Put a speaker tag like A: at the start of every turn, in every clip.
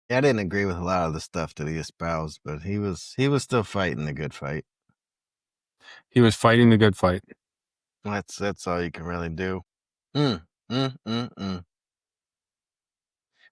A: Yeah, I didn't agree with a lot of the stuff that he espoused, but he was still fighting the good fight.
B: He was fighting the good fight.
A: That's all you can really do. Well,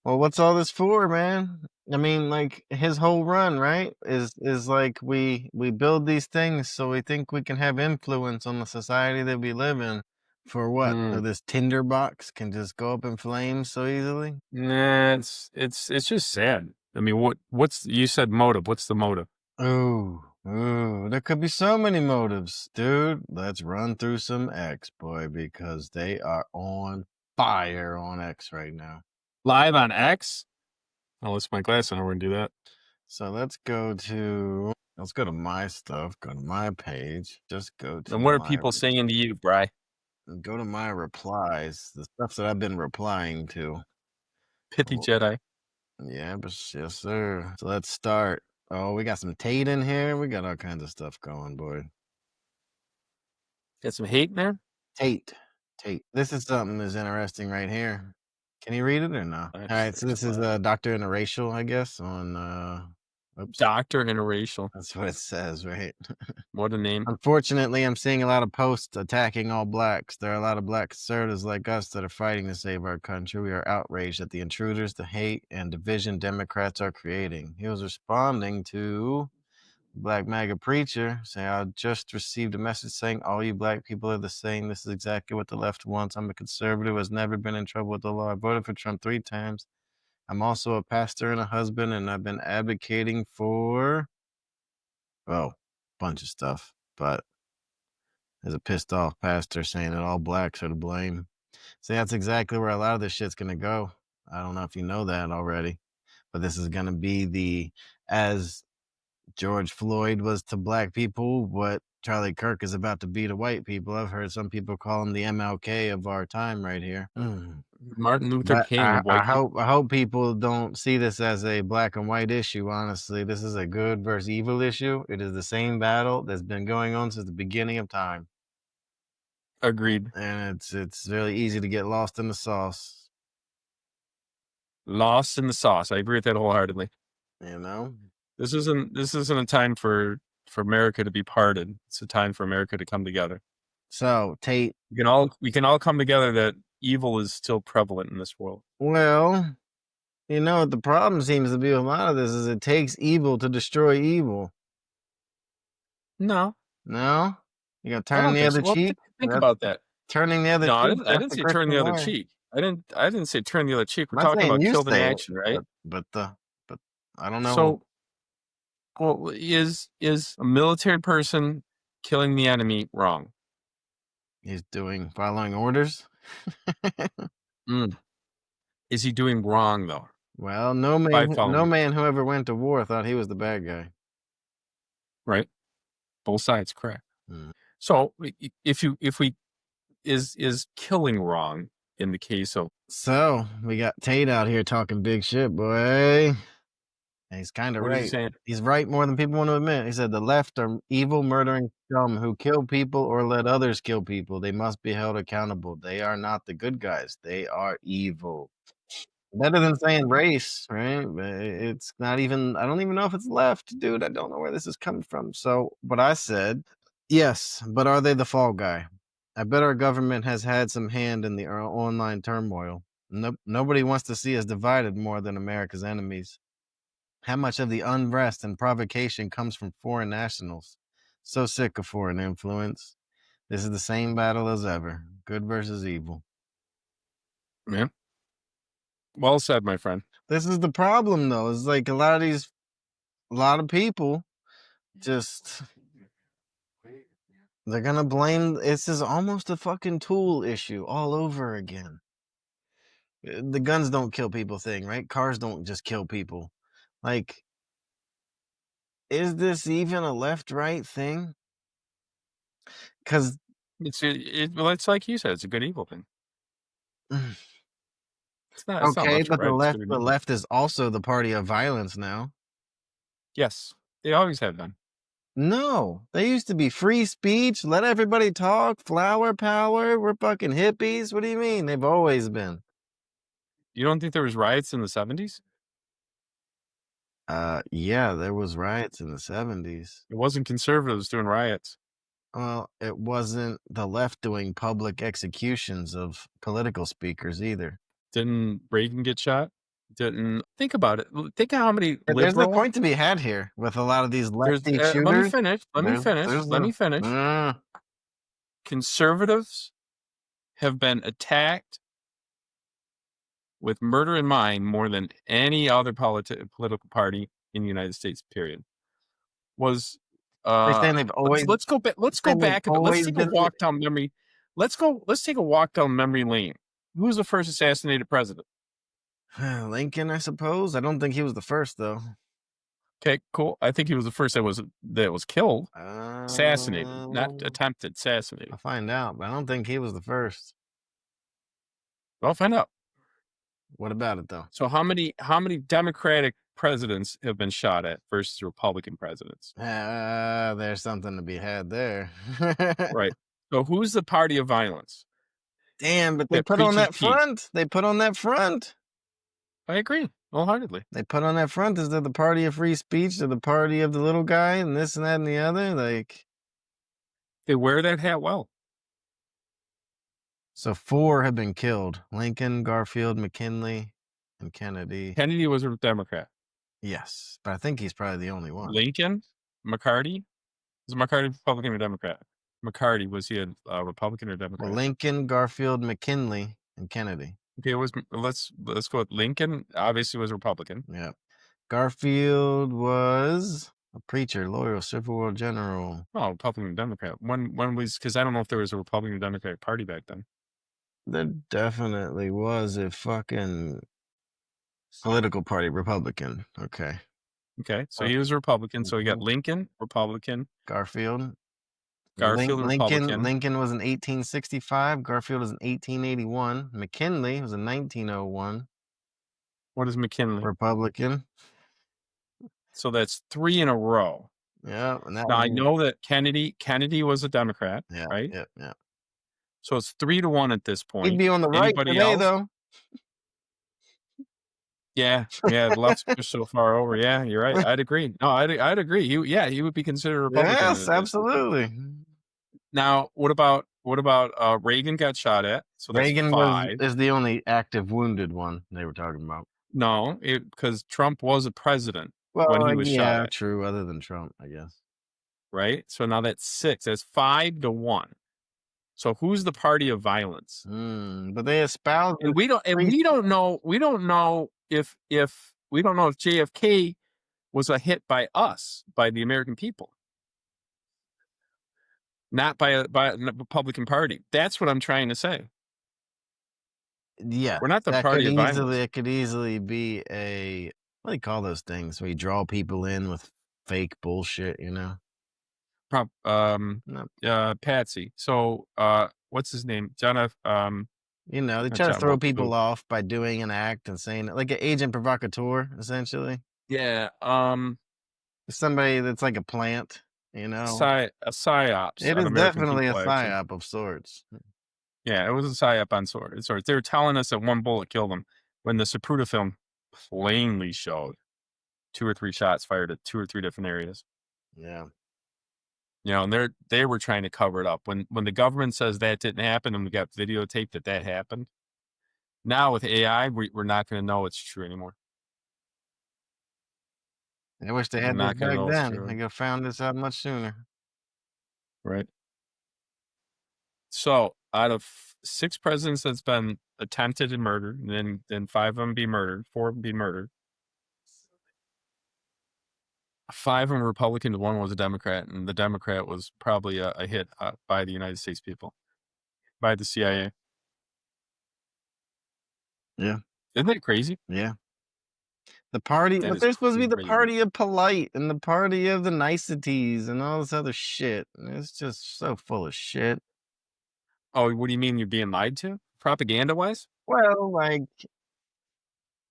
A: what's all this for, man? I mean, like his whole run, right? Is like we build these things so we think we can have influence on the society that we live in. For what? So this tinder box can just go up in flames so easily?
B: Nah, it's just sad. I mean, what's you said motive? What's the motive?
A: Ooh, there could be so many motives, dude. Let's run through some X, boy, because they are on fire on X right now.
B: Live on X? Oh, let's my glass on. We're gonna do that.
A: So let's go to my stuff, go to my page, just go to
B: And what are people saying to you, Bry?
A: go to my replies, the stuff that I've been replying to.
B: Pithy Jedi.
A: Yeah, but yes, sir. So let's start. Oh, we got some Tate in here. We got all kinds of stuff going, boy.
B: Got some hate in there?
A: Tate. This is something that's interesting right here. Can you read it or no? All right, so this is Dr. Interracial, I guess, on oops.
B: Dr. Interracial.
A: That's what it says, right?
B: What a name.
A: Unfortunately, I'm seeing a lot of posts attacking all blacks. There are a lot of black conservatives like us that are fighting to save our country. We are outraged at the intruders, the hate, and division Democrats are creating. He was responding to Black MAGA preacher saying, I just received a message saying all you black people are the same. This is exactly what the left wants. I'm a conservative, has never been in trouble with the law. I voted for Trump 3 times. I'm also a pastor and a husband, and I've been advocating for, a bunch of stuff. But there's a pissed off pastor saying that all blacks are to blame. See, that's exactly where a lot of this shit's going to go. I don't know if you know that already, but this is going to be as George Floyd was to black people, what Charlie Kirk is about to be to white people. I've heard some people call him the MLK of our time right here.
B: Martin Luther
A: But
B: King of white people.
A: I hope people don't see this as a black and white issue. Honestly, this is a good versus evil issue. It is the same battle that's been going on since the beginning of time.
B: Agreed.
A: And it's really easy to get lost in the sauce.
B: Lost in the sauce. I agree with that wholeheartedly.
A: You know?
B: This isn't a time for America to be parted. It's a time for America to come together.
A: So Tate,
B: we can all come together that evil is still prevalent in this world.
A: Well, you know what the problem seems to be with a lot of this is it takes evil to destroy evil.
B: No.
A: No? You gotta turn the other cheek?
B: Think about that.
A: Turning the other cheek.
B: I didn't say turn the other cheek. I didn't say turn the other cheek. We're talking about killed in action, right?
A: But I don't know.
B: So, well, is a military person killing the enemy wrong?
A: He's following orders.
B: Is he doing wrong though?
A: Well, no man who ever went to war thought he was the bad guy.
B: Right. Both sides, correct. So is killing wrong in the case of?
A: So we got Tate out here talking big shit, boy. And he's kind of right. He's right more than people want to admit. He said the left are evil, murdering scum who kill people or let others kill people. They must be held accountable. They are not the good guys. They are evil. Better than saying race, right? It's not even, I don't even know if it's left, dude. I don't know where this is coming from. So, but I said, yes, but are they the fall guy? I bet our government has had some hand in the online turmoil. Nobody wants to see us divided more than America's enemies. How much of the unrest and provocation comes from foreign nationals? So sick of foreign influence. This is the same battle as ever. Good versus evil.
B: Yeah. Well said, my friend.
A: This is the problem, though. It's like a lot of people just, they're going to blame. This is almost a fucking tool issue all over again. The guns don't kill people thing, right? Cars don't just kill people. Like, is this even a left-right thing? Because
B: it's like you said, it's a good evil thing.
A: It's not okay, but the left is also the party of violence now.
B: Yes, they always have been.
A: No, they used to be free speech, let everybody talk, flower power, we're fucking hippies. What do you mean? They've always been.
B: You don't think there was riots in the 70s?
A: Yeah, there was riots in the 70s.
B: It wasn't conservatives doing riots.
A: Well, it wasn't the left doing public executions of political speakers either.
B: Didn't Reagan get shot? Didn't think about it. Think of how many
A: There's a
B: liberal.
A: point to be had here with a lot of these lefty
B: Let me
A: shooters.
B: finish. Let me finish.
A: There's
B: Let
A: a
B: me finish. Conservatives have been attacked with murder in mind more than any other political party in the United States. Period. Was
A: They saying they've always
B: let's go back. Let's go
A: saying they've
B: back a bit. Let's
A: always
B: take a
A: been
B: walk down memory. Let's take a walk down memory lane. Who was the first assassinated president?
A: Lincoln, I suppose. I don't think he was the first though.
B: Okay, cool. I think he was the first that was killed, assassinated, not attempted, assassinated.
A: I'll find out, but I don't think he was the first.
B: I'll find out.
A: What about it though?
B: So how many Democratic presidents have been shot at versus Republican presidents?
A: There's something to be had there.
B: Right. So who's the party of violence?
A: Damn, but they
B: That
A: put on
B: preaches
A: that
B: peace.
A: front. They put on that front.
B: I agree wholeheartedly.
A: They put on that front. Is that the party of free speech or the party of the little guy and this and that and the other? Like,
B: They wear that hat well.
A: so 4 have been killed: Lincoln, Garfield, McKinley, and Kennedy.
B: Kennedy was a Democrat.
A: Yes, but I think he's probably the only one.
B: Lincoln, McCarty. Was McCarty Republican or Democrat? McCarty, was he a Republican or Democrat?
A: Well, Lincoln, Garfield, McKinley, and Kennedy.
B: Okay, let's go with Lincoln. Obviously, was Republican.
A: Yeah. Garfield was a preacher, loyal, Civil War general.
B: Oh, Republican and Democrat. When was, because I don't know if there was a Republican or Democratic Party back then.
A: There definitely was a fucking political party, Republican. Okay.
B: Okay, so he was a Republican. So we got Lincoln, Republican.
A: Garfield.
B: Garfield, Republican.
A: Lincoln was in 1865. Garfield was in 1881. McKinley was in 1901.
B: What is McKinley?
A: Republican.
B: So that's 3 in a row.
A: Yeah. And that
B: Now I know that Kennedy was a Democrat,
A: yeah,
B: right?
A: Yeah.
B: So it's 3-1 at this point.
A: He'd be on the right
B: Anybody
A: today,
B: else?
A: though.
B: Yeah. The left's pushed so far over. Yeah, you're right. I'd agree. No, I'd agree. He would be considered a Republican.
A: Yes, absolutely.
B: Now, what about Reagan got shot at? So that's
A: Reagan
B: 5.
A: is the only active wounded one they were talking about.
B: No, because Trump was a president
A: Well,
B: when he was shot at.
A: true. Other than Trump, I guess.
B: Right. So now that's 6. That's 5-1. So who's the party of violence?
A: But they espouse,
B: And we don't know. We don't know if JFK was a hit by us, by the American people, not by a Republican Party. That's what I'm trying to say.
A: Yeah,
B: We're not the party of violence.
A: It could easily be a, what do you call those things where you draw people in with fake bullshit, you know?
B: No. Patsy. So what's his name? John F.
A: You know, they try to throw people off by doing an act and saying it, like an agent provocateur, essentially.
B: Yeah.
A: Somebody that's like a plant, you know.
B: A psyops.
A: It is definitely a psyop of sorts.
B: Yeah, it was a psyop on sorts. They were telling us that one bullet killed him, when the Zapruder film plainly showed 2 or 3 shots fired at 2 or 3 different areas.
A: Yeah.
B: You know, and they were trying to cover it up. When the government says that didn't happen and we got videotape that happened, now with AI, we're not going to know it's true anymore.
A: I wish they had this back then. They could have found this out much sooner.
B: Right. So out of 6 presidents that's been attempted and murdered, and then 5 of them be murdered, 4 of them be murdered. 5 of them were Republican, 1 was a Democrat, and the Democrat was probably a hit by the United States people, by the CIA.
A: Yeah.
B: Isn't that crazy?
A: Yeah. The party, but they're supposed to be the party of polite and the party of the niceties and all this other shit. It's just so full of shit.
B: Oh, what do you mean you're being lied to? Propaganda-wise?
A: Well, like,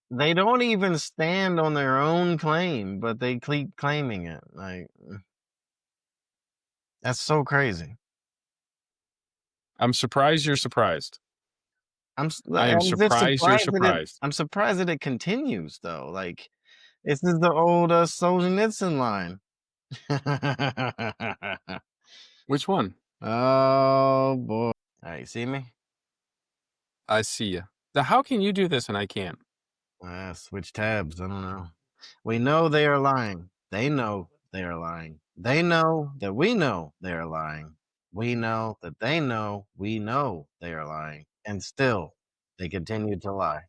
A: they don't even stand on their own claim, but they keep claiming it. Like, that's so crazy.
B: I'm surprised you're surprised.
A: I am
B: surprised you're surprised.
A: I'm surprised that it continues, though. Like, This is the old Solzhenitsyn line.
B: Which one?
A: Oh boy! All right, you see me?
B: I see you. How can you do this and I can't?
A: Switch tabs. I don't know. We know they are lying. They know they are lying. They know that we know they are lying. We know that they know we know they are lying. And still, they continue to lie.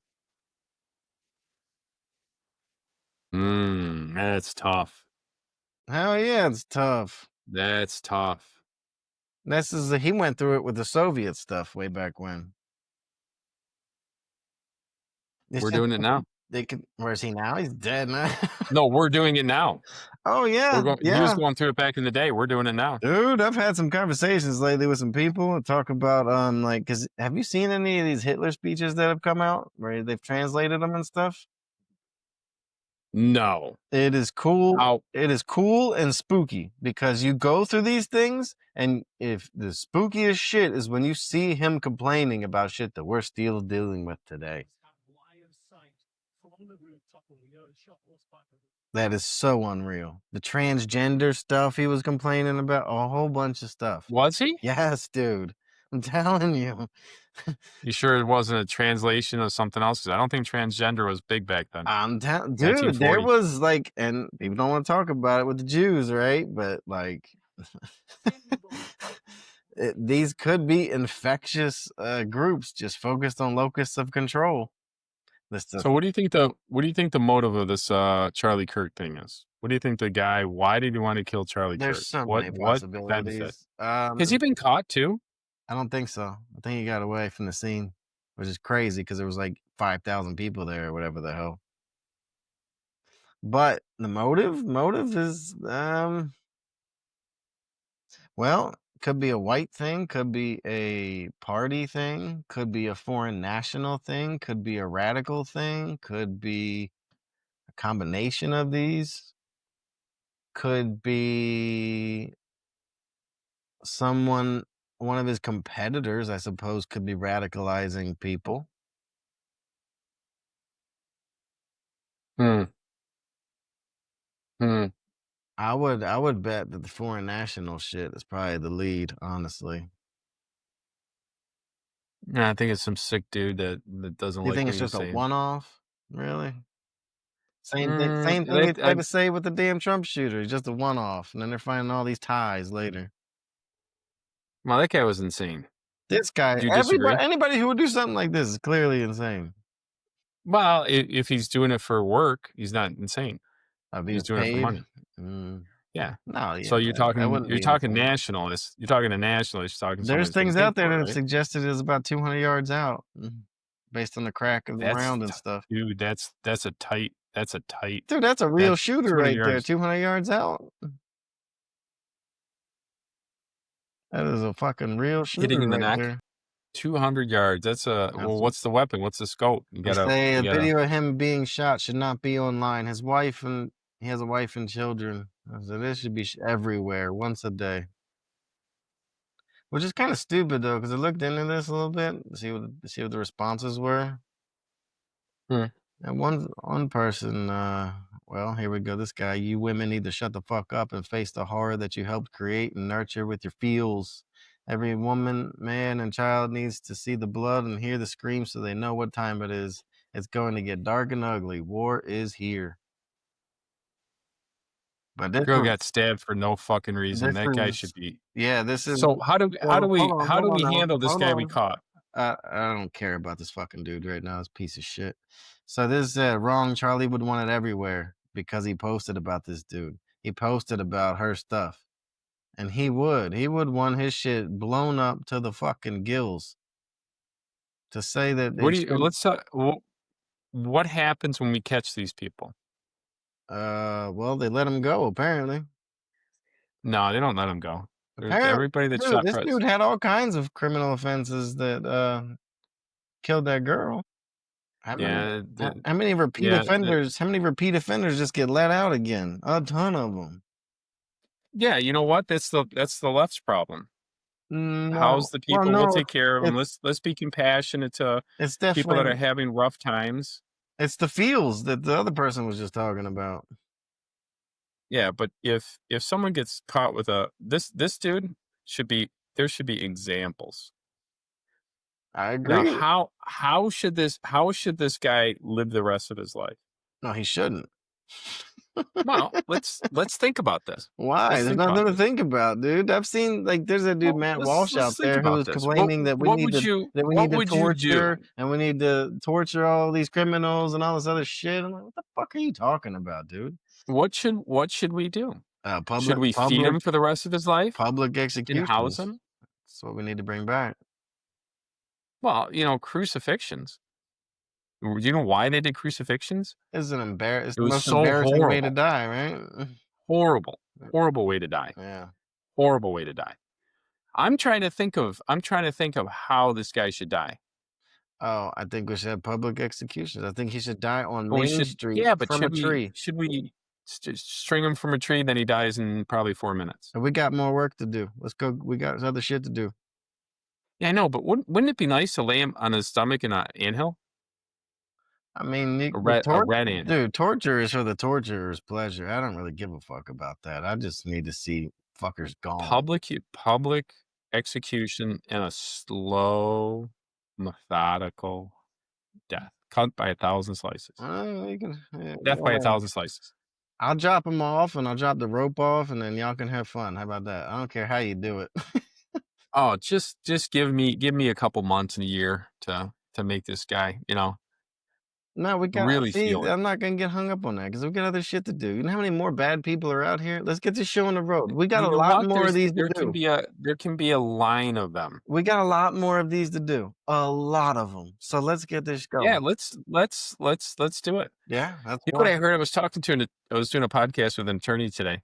B: That's tough.
A: Hell yeah, it's tough.
B: That's tough.
A: He went through it with the Soviet stuff way back when. It's
B: We're
A: just
B: doing it now.
A: they could. Where is he now? He's dead now.
B: No, we're doing it now.
A: Oh yeah,
B: He was
A: yeah.
B: going through it back in the day. We're doing it now.
A: Dude, I've had some conversations lately with some people and talk about like, cause have you seen any of these Hitler speeches that have come out where they've translated them and stuff?
B: No.
A: It is cool.
B: How?
A: It is cool and spooky because you go through these things, and if the spookiest shit is when you see him complaining about shit that we're still dealing with today. That is so unreal. The transgender stuff he was complaining about, a whole bunch of stuff.
B: Was he?
A: Yes, dude. I'm telling you.
B: You sure it wasn't a translation of something else? Because I don't think transgender was big back then.
A: Dude, there
B: 1940.
A: was like, and people don't want to talk about it with the Jews, right? But like, these could be infectious groups just focused on locus of control.
B: So what do you think the motive of this Charlie Kirk thing is? What do you think the guy? Why did he want to kill Charlie Kirk?
A: There's so
B: What
A: many
B: benefit?
A: possibilities.
B: Has he been caught too?
A: I don't think so. I think he got away from the scene, which is crazy because there was like 5,000 people there or whatever the hell. But the motive is well, could be a white thing, could be a party thing, could be a foreign national thing, could be a radical thing, could be a combination of these, could be one of his competitors, I suppose, could be radicalizing people.
B: Hmm.
A: I would bet that the foreign national shit is probably the lead, honestly.
B: Yeah, I think it's some sick dude that doesn't
A: You
B: like
A: think
B: what
A: it's
B: you
A: just a
B: say.
A: one-off? Really? Same thing they tried to say with the damn Trump shooter. It's just a one-off, and then they're finding all these ties later.
B: Well, that guy was insane.
A: This guy,
B: Do you disagree?
A: anybody who would do something like this is clearly insane.
B: Well, if he's doing it for work, he's not insane.
A: Being
B: He's doing it for
A: paid?
B: money. Yeah.
A: No,
B: So
A: yeah, I wouldn't
B: you're
A: be
B: talking
A: insane.
B: nationalists. You're talking a nationalist. You're talking
A: There's
B: somebody's getting
A: things
B: paid
A: out there
B: for it,
A: that have
B: right?
A: suggested it's about 200 yards out, based on the crack of the round and stuff.
B: Dude, that's a tight.
A: Dude, that's a real shooter
B: 200
A: right there,
B: yards.
A: 200 yards out. That is a fucking real
B: Hitting
A: shooter
B: in the
A: right
B: neck.
A: there.
B: 200 yards. That's well, what's the weapon? What's the scope? You
A: They
B: gotta.
A: say a video of him being shot should not be online. He has a wife and children. So this should be everywhere, once a day. Which is kind of stupid though, because I looked into this a little bit to see what the responses were. And one person, well, here we go. This guy, you women need to shut the fuck up and face the horror that you helped create and nurture with your feels. Every woman, man, and child needs to see the blood and hear the screams so they know what time it is. It's going to get dark and ugly. War is here. But this
B: Girl got stabbed for no fucking reason. That guy
A: is
B: should be.
A: this is
B: So how do we
A: hold on
B: handle this
A: hold
B: guy we
A: on.
B: caught?
A: I don't care about this fucking dude right now. This piece of shit. So this wrong Charlie would want it everywhere because he posted about this dude. He posted about her stuff. And he would want his shit blown up to the fucking gills. To say that
B: What do you let's talk, what happens when we catch these people?
A: well, they let him go apparently.
B: No, they don't let him go.
A: Apparently,
B: Everybody that
A: dude,
B: shot
A: this dude had all kinds of criminal offenses that killed that girl. How many repeat offenders? How many repeat offenders just get let out again? A ton of them.
B: Yeah, you know what? That's the left's problem. House the people.
A: Well, no,
B: we'll take care of them. Let's be compassionate to
A: it's
B: people that are
A: definitely
B: having rough times.
A: It's the feels that the other person was just talking about.
B: Yeah, but if someone gets caught with this dude should be there should be examples.
A: I
B: Now,
A: agree.
B: how should this guy live the rest of his life?
A: No, he shouldn't.
B: Well, let's think about this.
A: Why?
B: Let's
A: There's
B: think about
A: nothing to
B: this.
A: think about, dude. I've seen like there's a dude
B: Well,
A: Matt Walsh
B: let's
A: out
B: think
A: there who
B: about
A: is
B: this. What
A: complaining that we
B: what
A: need
B: would
A: to
B: you what would you
A: torture
B: do?
A: and we need to torture all these criminals and all this other shit. I'm like, what the fuck are you talking about, dude?
B: What should we do? Should
A: Public
B: we feed
A: public
B: him for the rest of his life
A: public
B: and house
A: executions.
B: him?
A: That's what we need to bring back.
B: Well, crucifixions. Do you know why they did crucifixions?
A: It's
B: It
A: the
B: was
A: most
B: so
A: embarrassing way to
B: horrible.
A: die, right?
B: Horrible. Horrible way to die.
A: Yeah.
B: Horrible way to die. I'm trying to think of how this guy should die.
A: Oh, I think we should have public executions. I think he should die on
B: Well, we
A: Main
B: should
A: Street
B: yeah, but
A: from a tree.
B: should we string him from a tree, then he dies in probably 4 minutes?
A: And we got more work to do. Let's go. We got other shit to do.
B: Yeah, I know, but wouldn't it be nice to lay him on his stomach in a anthill?
A: I mean,
B: A red anthill.
A: dude, torture is for the torturer's pleasure. I don't really give a fuck about that. I just need to see fuckers gone.
B: Public execution in a slow, methodical death. Cut by 1,000 slices. Death by 1,000 slices.
A: I'll drop them off and I'll drop the rope off and then y'all can have fun. How about that? I don't care how you do it.
B: Oh, just give me a couple months and a year to make this guy,
A: No, we got
B: really
A: see.
B: feel it.
A: I'm not gonna get hung up on that because we got other shit to do. You know how many more bad people are out here? Let's get this show on the road. We got
B: You
A: a
B: know
A: lot
B: what?
A: more of these to
B: There can
A: do.
B: be a line of them.
A: We got a lot more of these to do. A lot of them. So let's get this
B: Yeah,
A: going.
B: let's do it.
A: Yeah, that's
B: You know what
A: why.
B: I heard? I was doing a podcast with an attorney today,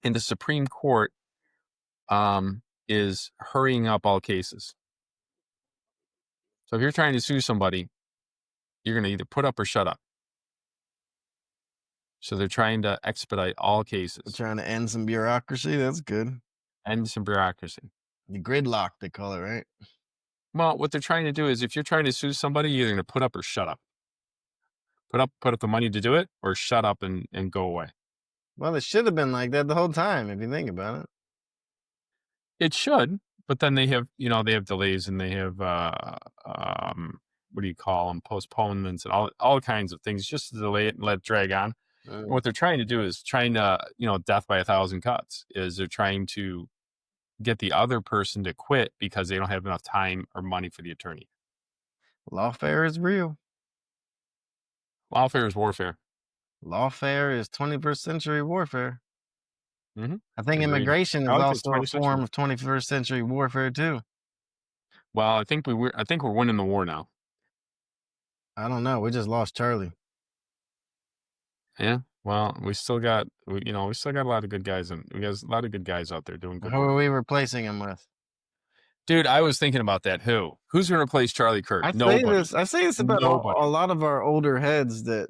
B: and the Supreme Court is hurrying up all cases. So if you're trying to sue somebody, you're going to either put up or shut up. So they're trying to expedite all
A: We're
B: cases
A: trying to end some bureaucracy. That's good.
B: and some bureaucracy.
A: The gridlock, they call it, right?
B: Well, what they're trying to do is if you're trying to sue somebody, you're either going to put up or shut up. Put up the money to do it, or shut up and go away.
A: Well, it should have been like that the whole time, if you think about it.
B: It should, but then they have delays and they have what do you call them, postponements and all kinds of things just to delay it and let it drag on. And what they're trying to do is death by 1,000 cuts. Is they're trying to get the other person to quit because they don't have enough time or money for the attorney.
A: Lawfare is real.
B: Lawfare is warfare.
A: Lawfare is 21st century warfare.
B: Mm-hmm.
A: I think
B: Agreed.
A: immigration is
B: I like
A: also a
B: 20th century.
A: form of 21st century warfare too.
B: Well, I think we're winning the war now.
A: I don't know. We just lost Charlie.
B: Yeah. Well, we still got a lot of good guys, and we got a lot of good guys out there doing good
A: Who are
B: work.
A: we replacing him with?
B: Dude, I was thinking about that. Who's going to replace Charlie Kirk? Nobody.
A: I say this about
B: Nobody.
A: a lot of our older heads that,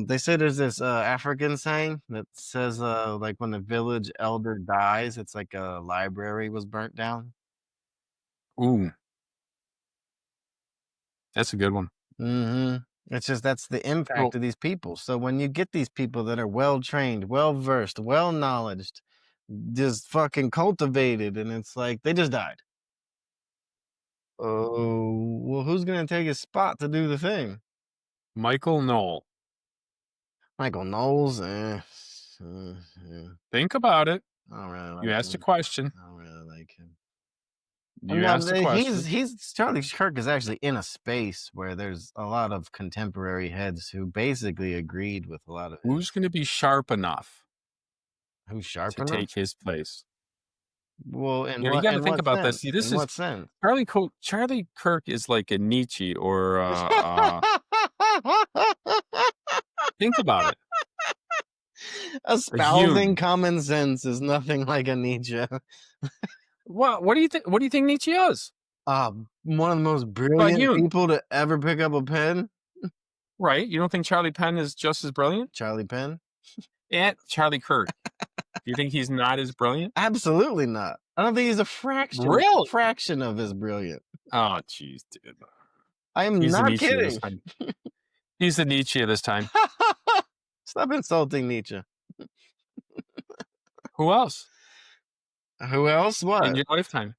A: they say there's this African saying that says like when a village elder dies, it's like a library was burnt down.
B: Ooh, that's a good one.
A: Mm-hmm. It's just that's the impact of these people. So when you get these people that are well trained, well versed, well knowledged, just fucking cultivated, and it's like they just died. Oh, well, who's gonna take his spot to do the thing?
B: Michael Knoll.
A: Michael Knowles.
B: Think about it.
A: I don't really like
B: You asked a
A: him.
B: question.
A: I don't really like him.
B: You asked a question.
A: He's Charlie Kirk is actually in a space where there's a lot of contemporary heads who basically agreed with a lot of.
B: Who's going to be sharp enough
A: Who's sharp
B: to
A: enough?
B: take his place?
A: Well,
B: You got to think about this. See,
A: in what sense?
B: Charlie Kirk is like a Nietzsche or think about it.
A: Espousing common sense is nothing like a Nietzsche.
B: What do you think? What do you think Nietzsche is?
A: One of the most brilliant people to ever pick up a pen.
B: Right? You don't think Charlie Penn is just as brilliant?
A: Charlie Penn?
B: And Charlie Kirk. Do you think he's not as brilliant?
A: Absolutely not. I don't think he's a fraction.
B: Really?
A: Fraction of as brilliant.
B: Oh, jeez, dude.
A: I am not kidding.
B: He's the Nietzsche of this time.
A: Stop insulting Nietzsche.
B: Who else
A: Who else?
B: in
A: What?
B: your lifetime?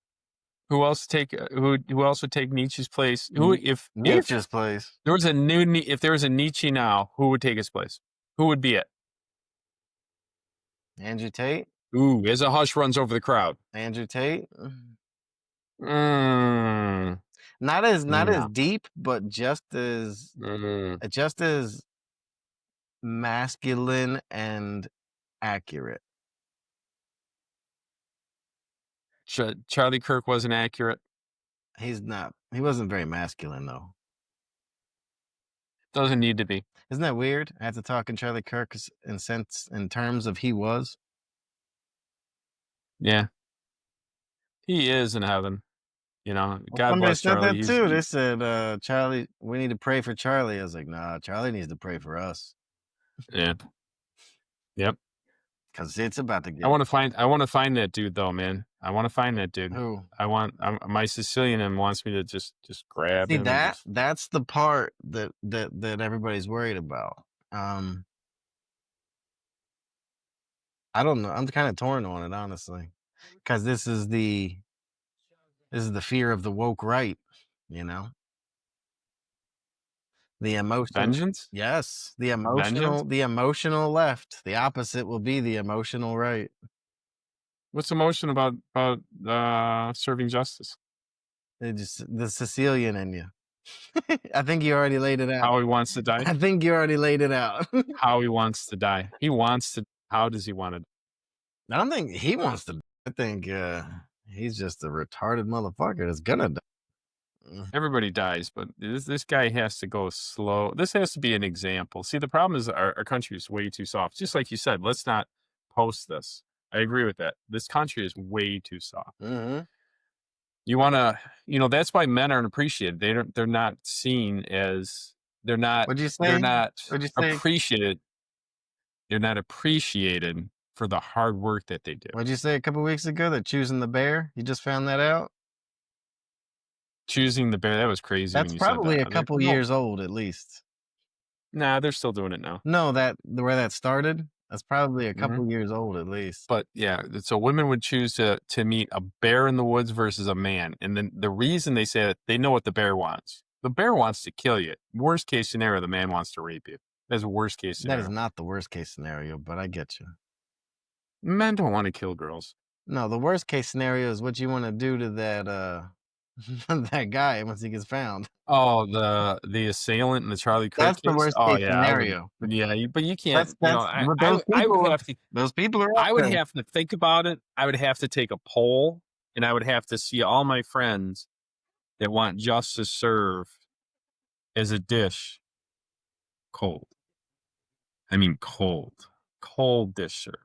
B: Who else would take Nietzsche's place? Who if
A: Nietzsche's place.
B: there was a if there was a Nietzsche now, who would take his place? Who would be it?
A: Andrew Tate.
B: Ooh, as a hush runs over the crowd.
A: Andrew Tate.
B: Mm,
A: Not as
B: no.
A: deep, but just as masculine and accurate.
B: Charlie Kirk wasn't accurate.
A: He's not. He wasn't very masculine though.
B: Doesn't need to be.
A: Isn't that weird? I have to talk in Charlie Kirk in terms of he was.
B: Yeah, he is in heaven. You know, God
A: Somebody
B: bless
A: said
B: Charlie.
A: that too. They said, Charlie, we need to pray for Charlie. I was like, nah, Charlie needs to pray for us.
B: Yeah. Yep.
A: Because it's about to get.
B: I want to find that dude though, man. I want to find that dude.
A: Who?
B: My Sicilian wants me to just grab him.
A: That's the part that everybody's worried about. I don't know. I'm kind of torn on it, honestly, because this is the fear of the woke right, you know. The emotion.
B: Vengeance?
A: Yes, the emotional left. The opposite will be the emotional right.
B: What's emotion about serving justice?
A: The Sicilian in you. I think you already laid it out.
B: How he wants to die?
A: I think you already laid it out.
B: How he wants to die. He wants to. How does he want to die?
A: I don't think he wants to. I think he's just a retarded motherfucker that's gonna die.
B: Everybody dies, but this guy has to go slow. This has to be an example. See, the problem is our country is way too soft. Just like you said, let's not post this. I agree with that. This country is way too soft.
A: Mm-hmm.
B: You want to, that's why men aren't appreciated. They're not seen as, they're not,
A: What'd you say?
B: They're not
A: What'd you say?
B: appreciated. They're not appreciated for the hard work that they do.
A: What'd you say a couple weeks ago? They're choosing the bear. You just found that out?
B: Choosing the bear, that was crazy.
A: That's probably a couple years old at least.
B: Nah, they're still doing it now.
A: No, where that started, that's probably a couple years old at least.
B: But yeah, so women would choose to meet a bear in the woods versus a man. And then the reason they say that, they know what the bear wants. The bear wants to kill you. Worst case scenario, the man wants to rape you. That's a worst case scenario.
A: That is not the worst case scenario, but I get you.
B: Men don't want to kill girls.
A: No, the worst case scenario is what you want to do to that that guy once he gets found.
B: Oh, the assailant in the Charlie Kirk
A: That's
B: case?
A: the worst case scenario.
B: But you can't.
A: I would have to. Those people are.
B: I would have to think about it. I would have to take a poll, and I would have to see all my friends that want justice served as a dish, cold. I mean, cold dish served.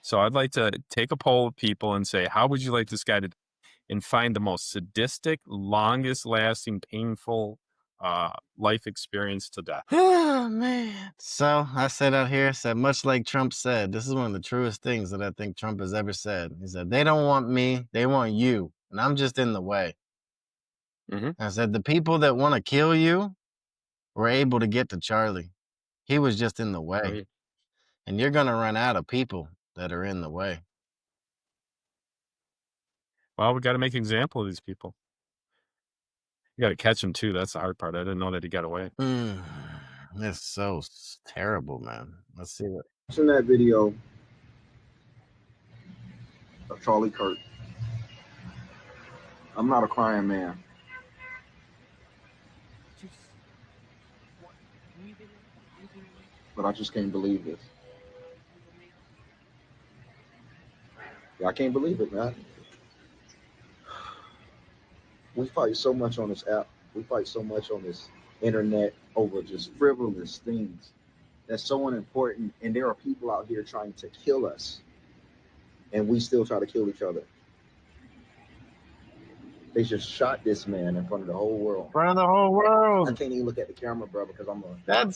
B: So I'd like to take a poll of people and say, how would you like this guy to, and find the most sadistic, longest lasting, painful life experience to death.
A: Oh, man. So I said out here, much like Trump said, this is one of the truest things that I think Trump has ever said. He said, they don't want me, they want you, and I'm just in the way. I said, the people that want to kill you were able to get to Charlie. He was just in the way. And you're going to run out of people that are in the way.
B: Well, we got to make an example of these people. You got to catch them too. That's the hard part. I didn't know that he got away.
A: It's so terrible, man. Let's see what.
C: Watching that video of Charlie Kirk, I'm not a crying man. But I just can't believe this. Yeah, I can't believe it, man. We fight so much on this app. We fight so much on this internet over just frivolous things that's so unimportant. And there are people out here trying to kill us. And we still try to kill each other. They just shot this man in front of the whole world.
A: In front of the whole world.
C: I can't even look at the camera, bro, because I'm going
A: to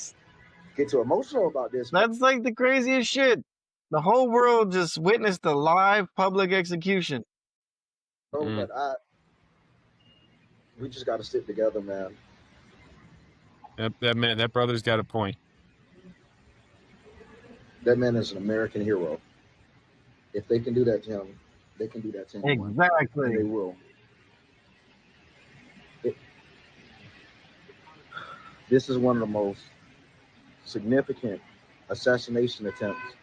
C: get too emotional about this.
A: That's like the craziest shit. The whole world just witnessed a live public execution.
C: Bro, but we just got to stick together, man.
B: That brother's got a point.
C: That man is an American hero. If they can do that to him, they can do that to anyone, and they
A: Exactly.
C: will. This is one of the most significant assassination attempts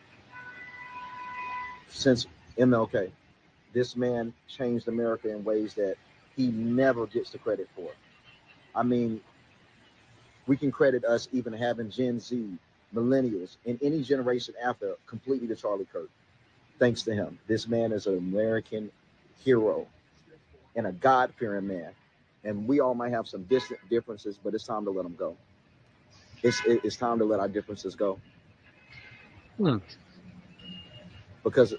C: since MLK. This man changed America in ways that he never gets the credit for. I mean, we can credit us even having Gen Z, millennials, and any generation after completely to Charlie Kirk. Thanks to him. This man is an American hero and a God-fearing man. And we all might have some distant differences, but it's time to let them go. It's time to let our differences go. Because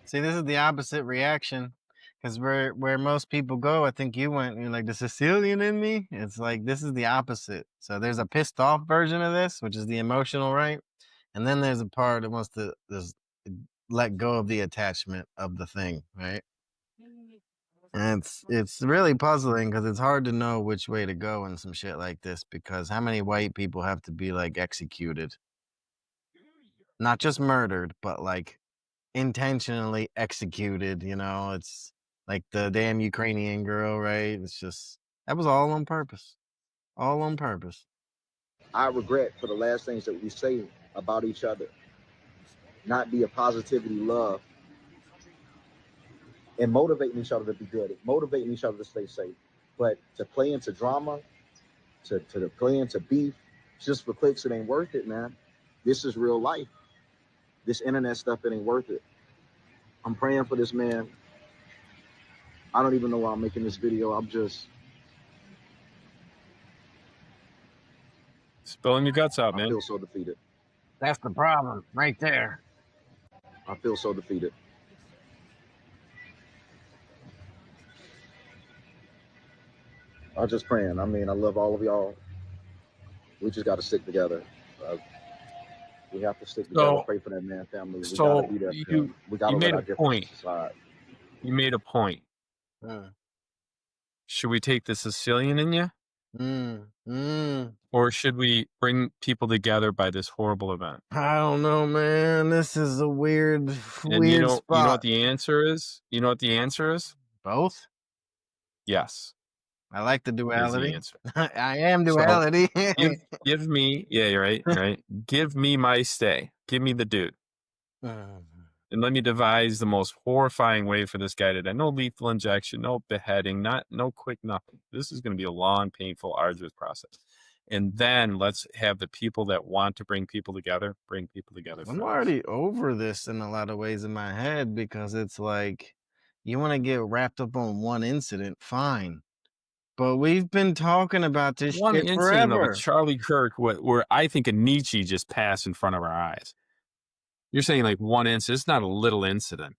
A: see, this is the opposite reaction. Because where most people go, I think you went, you're like, the Sicilian in me? It's like, this is the opposite. So there's a pissed off version of this, which is the emotional, right? And then there's a part that wants to just let go of the attachment of the thing, right? And it's really puzzling because it's hard to know which way to go in some shit like this, because how many white people have to be like executed? Not just murdered, but like intentionally executed, you know? It's like the damn Ukrainian girl, right? It's just, that was all on purpose. All on purpose.
C: I regret for the last things that we say about each other, not be a positivity, love, and motivating each other to be good, motivating each other to stay safe. But to play into drama, to play into beef, just for clicks, it ain't worth it, man. This is real life. This internet stuff, it ain't worth it. I'm praying for this man. I don't even know why I'm making this video. I'm just
B: spilling your guts out,
C: I
B: man.
C: feel so defeated.
A: That's the problem right there.
C: I feel so defeated. I'm just praying. I mean, I love all of y'all. We just got to stick together. We have to stick together. Pray for that man family. We got to be there for him. We got to let our differences aside.
B: You made a point. Should we take the Sicilian in you? Or should we bring people together by this horrible event?
A: I don't know, man. This is a weird spot.
B: You know what the answer is? You know what the answer is?
A: Both?
B: Yes.
A: I like the duality.
B: Is the
A: answer. I am duality.
B: So give me, yeah, you're right, right. Give me my stay. Give me the dude. And let me devise the most horrifying way for this guy to die. No lethal injection, no beheading, no quick nothing. This is going to be a long, painful, arduous process. And then let's have the people that want to bring people together, bring people together.
A: I'm already over this in a lot of ways in my head, because it's like, you want to get wrapped up on one incident, fine. But we've been talking about this
B: one
A: shit
B: incident
A: forever.
B: Of Charlie Kirk, where I think a Nietzsche just passed in front of our eyes. You're saying like one incident. It's not a little incident.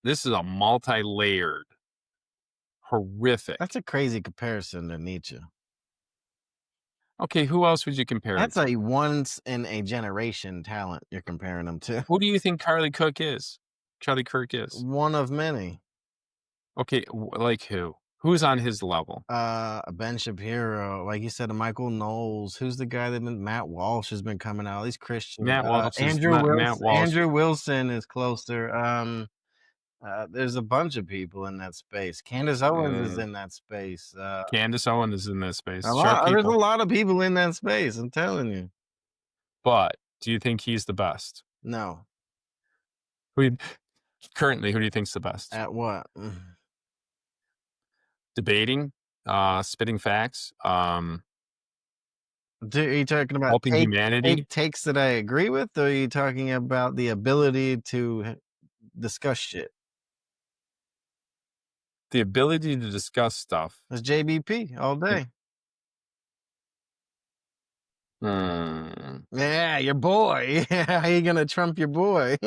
B: This is a multi-layered, horrific.
A: That's a crazy comparison to Nietzsche.
B: Okay, who else would you compare
A: That's
B: him to?
A: a once in a generation talent you're comparing him to.
B: Who do you think Charlie Kirk is?
A: One of many.
B: Okay, like who? Who's on his level?
A: Ben Shapiro, like you said, Michael Knowles. Who's the guy that Matt Walsh has been coming out? These Christians.
B: Matt Walsh.
A: Andrew Wilson is closer. There's a bunch of people in that space. Candace Owens is in that space.
B: Candace Owens is in that space.
A: There's a lot of people in that space, I'm telling you.
B: But do you think he's the best?
A: No.
B: Currently, who do you think's the best?
A: At what?
B: Debating, spitting facts.
A: Are you talking about
B: helping humanity?
A: Takes that I agree with, or are you talking about the ability to discuss shit?
B: The ability to discuss stuff.
A: It's JBP all day. Yeah, your boy. How you gonna trump your boy?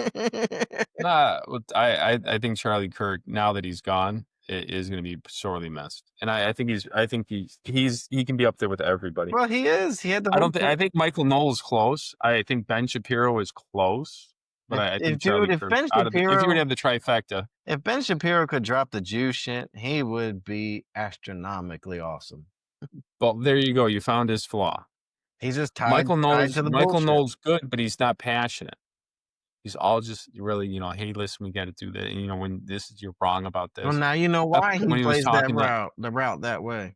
B: I think Charlie Kirk, now that he's gone, is going to be sorely missed, and I think he can be up there with everybody.
A: Well, he is. He had the.
B: I think Michael Knowles is close. I think Ben Shapiro is close, but I think Charlie Kirk. If you were to have the trifecta,
A: if Ben Shapiro could drop the Jew shit, he would be astronomically awesome.
B: Well, there you go. You found his flaw.
A: He's just tied to the
B: Michael
A: bullshit.
B: knows good, but he's not passionate. He's all just really, hey, listen, we got to do that. When this is, you're wrong about this.
A: Well, now you know why he
B: When he was
A: plays that
B: talking
A: route, the route that way.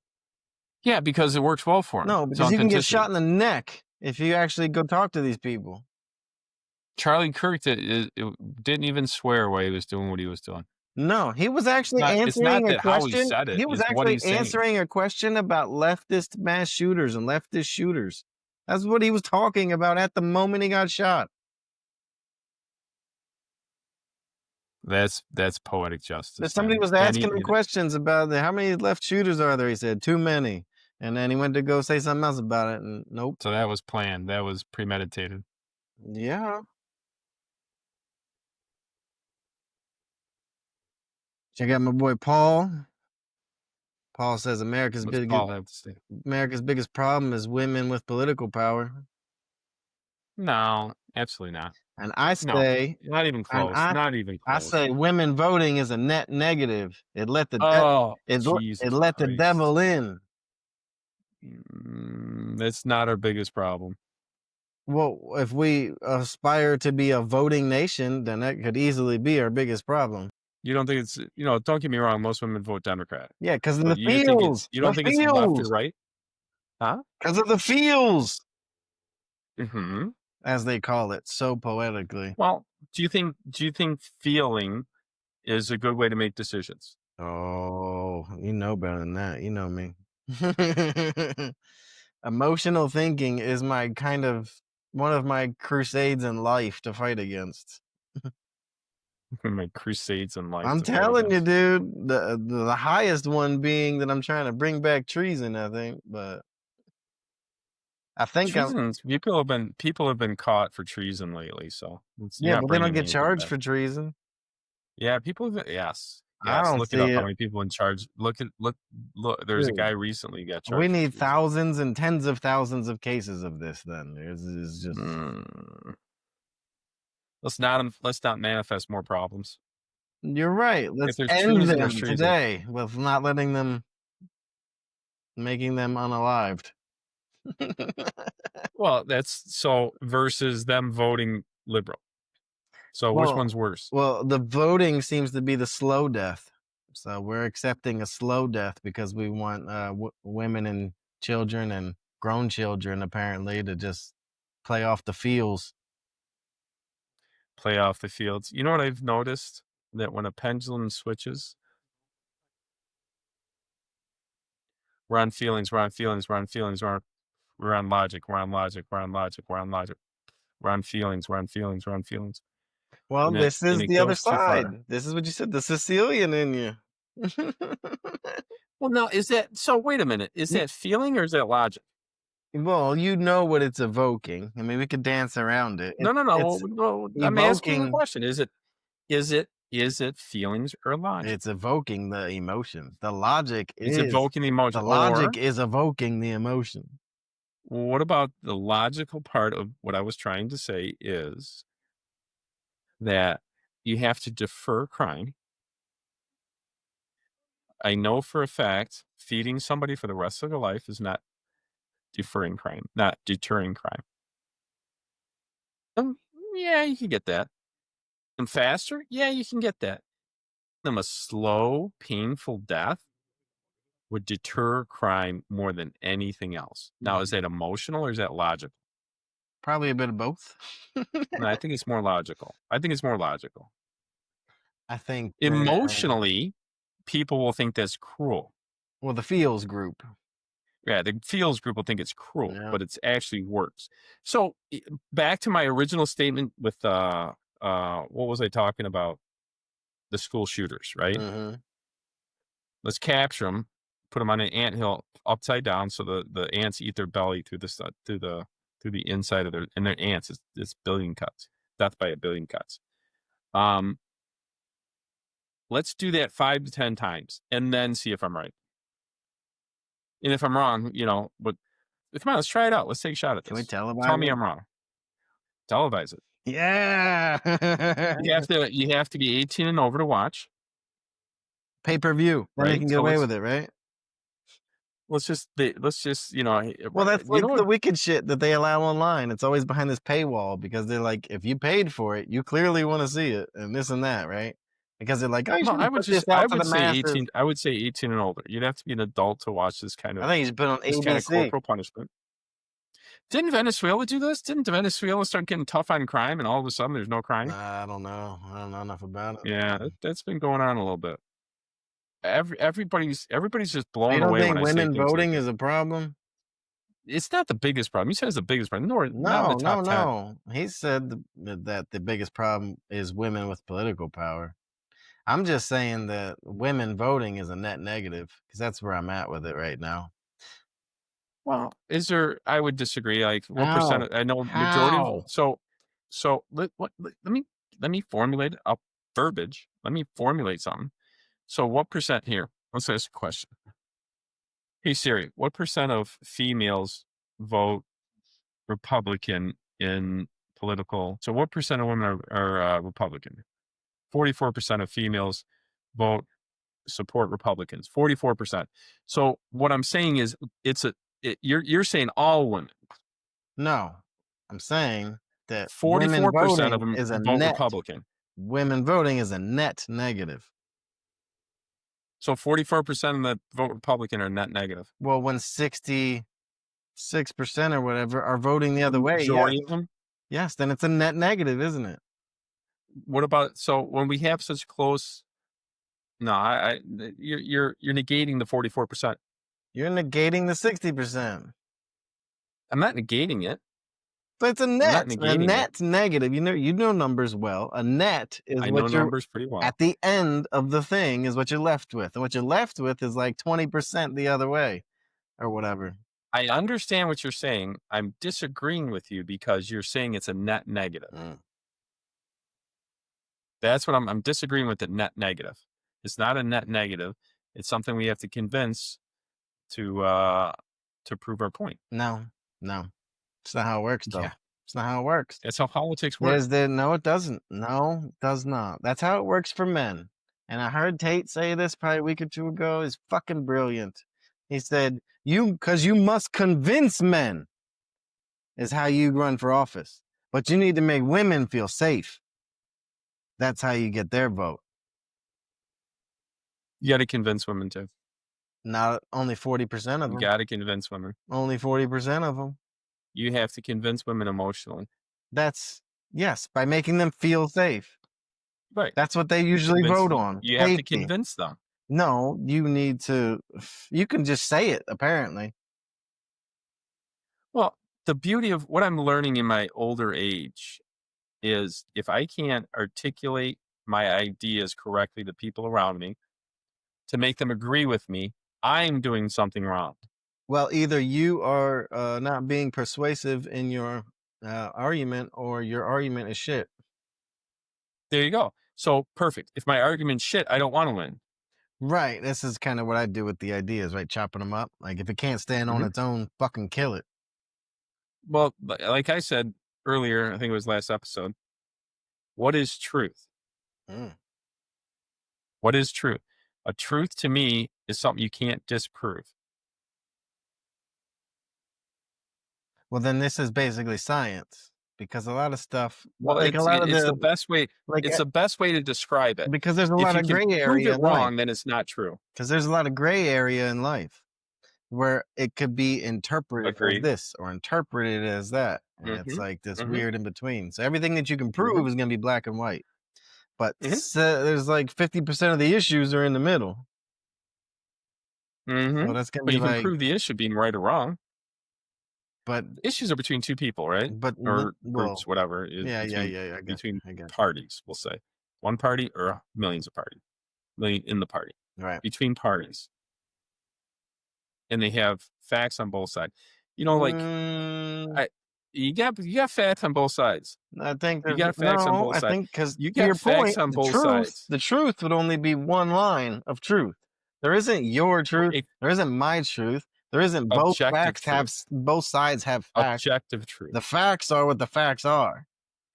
B: yeah, because it works well for him.
A: No, because you can get shot in the neck if you actually go talk to these people.
B: Charlie Kirk didn't even swear while he was doing what he was doing.
A: No, he was actually answering a
B: how he
A: question.
B: said it.
A: He was
B: It's what
A: actually
B: he's saying.
A: answering a question about leftist mass shooters and leftist shooters. That's what he was talking about at the moment he got shot.
B: That's poetic justice.
A: But somebody was asking him questions about how many left shooters are there. He said too many, and then he went to go say something else about it, and nope.
B: So that was planned. That was premeditated.
A: Yeah. Check out my boy Paul. Paul says America's biggest problem is women with political power.
B: No, absolutely not.
A: And I say,
B: no, not even close. Not even close.
A: I say women voting is a net negative. It let the the devil in.
B: That's not our biggest problem.
A: Well, if we aspire to be a voting nation, then that could easily be our biggest problem.
B: You don't think it's, don't get me wrong, most women vote Democrat.
A: Yeah, because of the feels.
B: You don't think it's left or right? Huh?
A: Because of the feels.
B: Mm-hmm.
A: As they call it so poetically.
B: Well, do you think feeling is a good way to make decisions?
A: Oh, you know better than that. You know me. Emotional thinking is one of my crusades in life to fight against.
B: My crusades in life.
A: I'm telling you, dude. The highest one being that I'm trying to bring back treason, I think, but I think
B: people have been caught for treason lately, so
A: yeah, but they don't get charged for treason.
B: Yeah, people have, yes.
A: I don't
B: look it up. How many people in charge? Look. There's a guy recently got charged.
A: We need thousands and tens of thousands of cases of this. Then it's just
B: let's not manifest more problems.
A: You're right. Let's end them today with not letting them, making them unalived.
B: Well, that's so versus them voting liberal. So which one's worse?
A: Well, the voting seems to be the slow death. So we're accepting a slow death because we want women and children and grown children apparently to just play off the fields.
B: Play off the fields. You know what I've noticed? That when a pendulum switches, we're on feelings, we're on feelings, we're on feelings, we're on logic, we're on logic, we're on logic, we're on logic, we're on feelings, we're on feelings, we're on feelings.
A: Well, this is the other side. This is what you said, the Sicilian in you.
B: Well, now, is that, so wait a minute, is that feeling or is that logic?
A: Well, you know what it's evoking. I mean, we could dance around it.
B: No. Well, I'm asking the question. Is it feelings or logic?
A: It's evoking the emotion. The logic is
B: evoking the emotion.
A: The logic is evoking the emotion.
B: What about the logical part of what I was trying to say is that you have to defer crime. I know for a fact feeding somebody for the rest of their life is not deferring crime, not deterring crime. Yeah, you can get that. And faster? Yeah, you can get that. Them a slow, painful death would deter crime more than anything else. Now, is that emotional or is that logical?
A: Probably a bit of both.
B: No, I think it's more logical. I think
A: that,
B: emotionally, people will think that's cruel.
A: Well, the feels group.
B: Yeah, the feels group will think it's cruel, but it's actually works. So back to my original statement with what was I talking about? The school shooters, right?
A: Mm-hmm.
B: Let's capture them, put them on an anthill upside down, so the ants eat their belly through the inside of their ants. It's billion cuts, death by a billion cuts. Let's do that 5 to 10 times, and then see if I'm right. And if I'm wrong, but come on, let's try it out. Let's take a shot at this.
A: Can we televise?
B: Tell me I'm wrong. Televise it.
A: Yeah.
B: You have to be 18 and over to watch.
A: Pay-per-view. Then you can get away with it, right?
B: let's just
A: Well, that's
B: you know
A: like the
B: what?
A: wicked shit that they allow online. It's always behind this paywall because they're like, if you paid for it, you clearly want to see it and this and that, right? Because they're like, oh, you
B: Well,
A: should put this out to the masses.
B: I would say 18 and older. You'd have to be an adult to watch this kind
A: I
B: of
A: think you should put it on ABC.
B: corporal punishment. Didn't Venezuela do this? Didn't Venezuela start getting tough on crime, and all of a sudden there's no crime?
A: I don't know. I don't know enough about it.
B: Yeah, that's been going on a little bit. Everybody's just
A: You
B: blown
A: don't
B: away
A: think
B: when I say
A: women
B: things like
A: voting
B: that.
A: is a problem?
B: It's not the biggest problem. You said it's the biggest problem. Not in the top 10.
A: No. He said that the biggest problem is women with political power. I'm just saying that women voting is a net negative because that's where I'm at with it right now.
B: Well, I would disagree. Like, what
A: How?
B: percent? I know majority
A: How?
B: of let me formulate a verbiage. Let me formulate something. So, what percent here? Let's ask a question. Hey Siri, what percent of females vote Republican in political? So, what percent of women are Republican? 44% of females vote support Republicans. 44%. So, what I'm saying is, you're saying all women.
A: No, I'm saying that
B: 44% of
A: women
B: them
A: is a
B: vote
A: net.
B: Republican.
A: Women voting is a net negative.
B: So 44% of that vote Republican are net negative.
A: Well, when 66% or whatever are voting the other way,
B: Majority of them?
A: yes, then it's a net negative, isn't it?
B: What about, so when we have such close, no, you're negating the 44%.
A: You're negating the 60%.
B: I'm not negating it.
A: But it's a
B: I'm not
A: net. A
B: negating
A: net negative. You know numbers well. A net is
B: I
A: what
B: know
A: you're
B: numbers pretty well.
A: at the end of the thing is what you're left with. And what you're left with is like 20% the other way or whatever.
B: I understand what you're saying. I'm disagreeing with you because you're saying it's a net negative. That's what I'm disagreeing with, the net negative. It's not a net negative. It's something we have to convince to prove our point.
A: No. It's not how it works, though.
B: Yeah.
A: It's not how it works.
B: That's how politics works.
A: No, it doesn't. No, it does not. That's how it works for men. And I heard Tate say this probably a week or two ago. Is fucking brilliant. He said, because you must convince men is how you run for office. But you need to make women feel safe. That's how you get their vote.
B: You got to convince women too.
A: Not only 40% of them.
B: You got to convince women.
A: Only 40% of them.
B: You have to convince women emotionally.
A: Yes, by making them feel safe.
B: Right.
A: That's what they usually vote on.
B: You have to convince them.
A: No, you can just say it, apparently.
B: Well, the beauty of what I'm learning in my older age is if I can't articulate my ideas correctly to people around me to make them agree with me, I'm doing something wrong.
A: Well, either you are not being persuasive in your argument or your argument is shit.
B: There you go. So perfect. If my argument's shit, I don't want to win.
A: Right. This is kind of what I do with the ideas, right? Chopping them up. Like if it can't stand on its own, fucking kill it.
B: Well, like I said earlier, I think it was last episode, what is truth? What is truth? A truth to me is something you can't disprove.
A: Well, then this is basically science because a lot of stuff.
B: Well,
A: like
B: it's the best way.
A: Like
B: it's the best way to describe it.
A: Because there's a lot of gray area.
B: If you can prove it wrong, then it's not true.
A: Because there's a lot of gray area in life where it could be interpreted as this or interpreted as that. And it's like this weird in between. So everything that you can prove is going to be black and white. But there's like 50% of the issues are in the middle. So that's going to be
B: you can prove the issue being right or wrong.
A: But
B: issues are between two people, right? Or groups, whatever. Between parties, we'll say. One party or millions of parties. In the party.
A: Right.
B: Between parties. And they have facts on both sides. You know, like you got facts on both sides.
A: I think
B: you got facts on both sides.
A: I think because
B: you got facts on both sides.
A: The truth would only be one line of truth. There isn't your truth. There isn't my truth. There isn't both facts both sides have facts.
B: Objective truth.
A: The facts are what the facts are.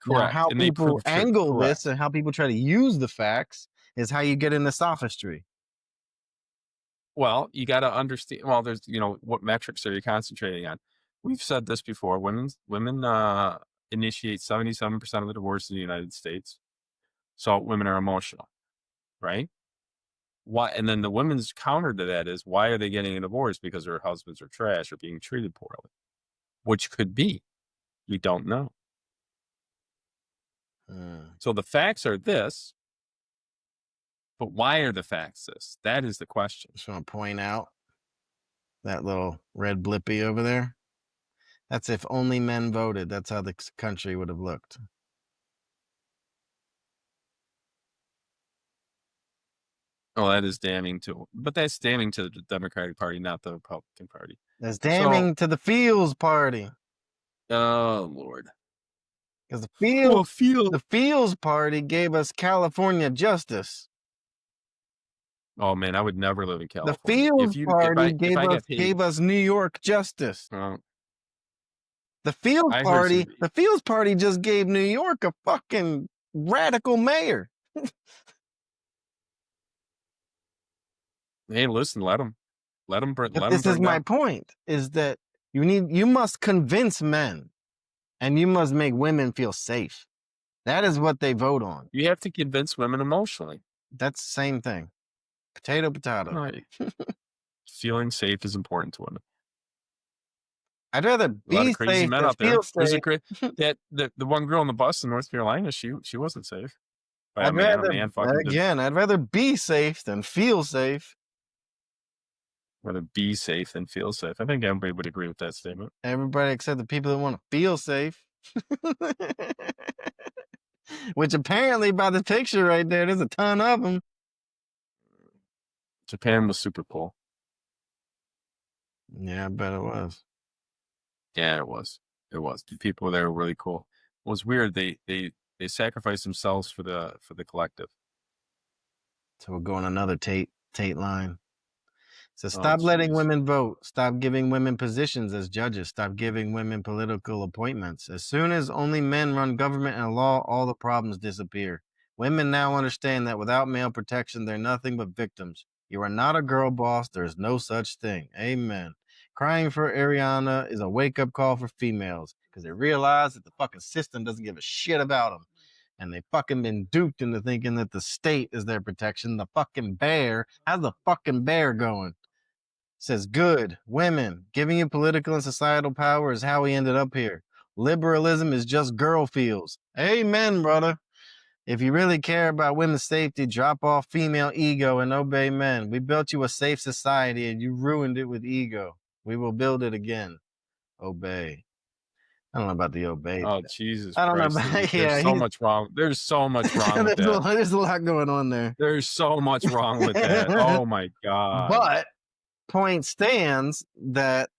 B: Correct.
A: Now, how people angle this and how people try to use the facts is how you get into sophistry.
B: Well, you got to understand. Well, there's what metrics are you concentrating on? We've said this before. Women initiate 77% of the divorce in the United States. So women are emotional, right? Why? And then the women's counter to that is, why are they getting a divorce? Because their husbands are trash or being treated poorly, which could be. We don't know. So the facts are this, but why are the facts this? That is the question.
A: Just want to point out that little red blippy over there. That's if only men voted. That's how the country would have looked.
B: Oh, that is damning too. But that's damning to the Democratic Party, not the Republican Party.
A: That's damning to the Fields Party.
B: Oh, Lord.
A: Because the Fields Party gave us California justice.
B: Oh, man, I would never live in California.
A: The Fields Party gave us New York justice. The Fields Party just gave New York a fucking radical mayor.
B: Hey, listen, let them.
A: This is my point: is that you must convince men, and you must make women feel safe. That is what they vote on.
B: You have to convince women emotionally.
A: That's the same thing. Potato.
B: Right. Feeling safe is important to women.
A: I'd rather be safe than feel safe.
B: The one girl on the bus in North Carolina, she wasn't safe.
A: I'd rather be safe than feel safe.
B: Rather be safe than feel safe. I think everybody would agree with that statement.
A: Everybody except the people that want to feel safe. Which apparently, by the picture right there, there's a ton of them.
B: Japan was super cool.
A: Yeah, I bet it was.
B: Yeah, it was. It was. The people there were really cool. It was weird. They sacrificed themselves for the collective.
A: So we'll go on another Tate line. So stop letting women vote. Stop giving women positions as judges. Stop giving women political appointments. As soon as only men run government and law, all the problems disappear. Women now understand that without male protection, they're nothing but victims. You are not a girl boss. There is no such thing. Amen. Crying for Ariana is a wake-up call for females because they realize that the fucking system doesn't give a shit about them. And they fucking been duped into thinking that the state is their protection. The fucking bear, how's the fucking bear going? Says, good, women, giving you political and societal power is how we ended up here. Liberalism is just girl feels. Amen, brother. If you really care about women's safety, drop off female ego and obey men. We built you a safe society and you ruined it with ego. We will build it again. Obey. I don't know about the obey.
B: Oh, Jesus
A: I don't
B: Christ.
A: know about,
B: There's so much wrong. There's so much wrong with that.
A: There's a lot going on there.
B: There's so much wrong with that. Oh, my God.
A: But point stands that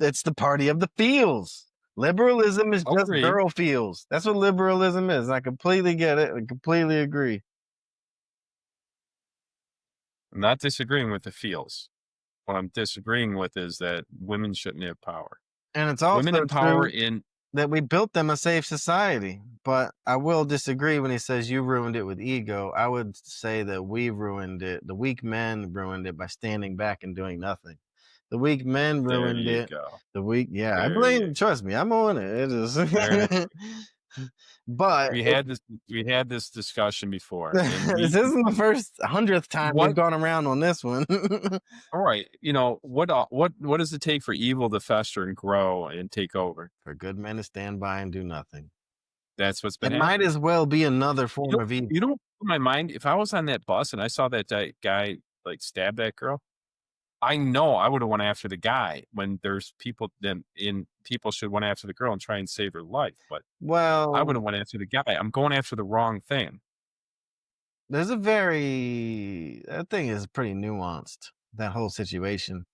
A: it's the party of the feels. Liberalism is just girl feels. That's what liberalism is. I completely get it. I completely agree.
B: I'm not disagreeing with the feels. What I'm disagreeing with is that women shouldn't have power.
A: And it's also
B: women in power
A: in that we built them a safe society. But I will disagree when he says you ruined it with ego. I would say that we ruined it. The weak men ruined it by standing back and doing nothing. The weak men ruined it. The weak, I blame. Trust me, I'm on it. It is. But
B: we had this discussion before.
A: This isn't the first 100th time we've gone around on this one.
B: All right, what does it take for evil to fester and grow and take over?
A: For good men to stand by and do nothing.
B: That's what's been.
A: It might as well be another form of evil.
B: You know, in my mind, if I was on that bus and I saw that guy like stab that girl, I know I would have went after the guy when there's people people should went after the girl and try and save her life. But I would have went after the guy. I'm going after the wrong thing.
A: That thing is pretty nuanced, that whole situation,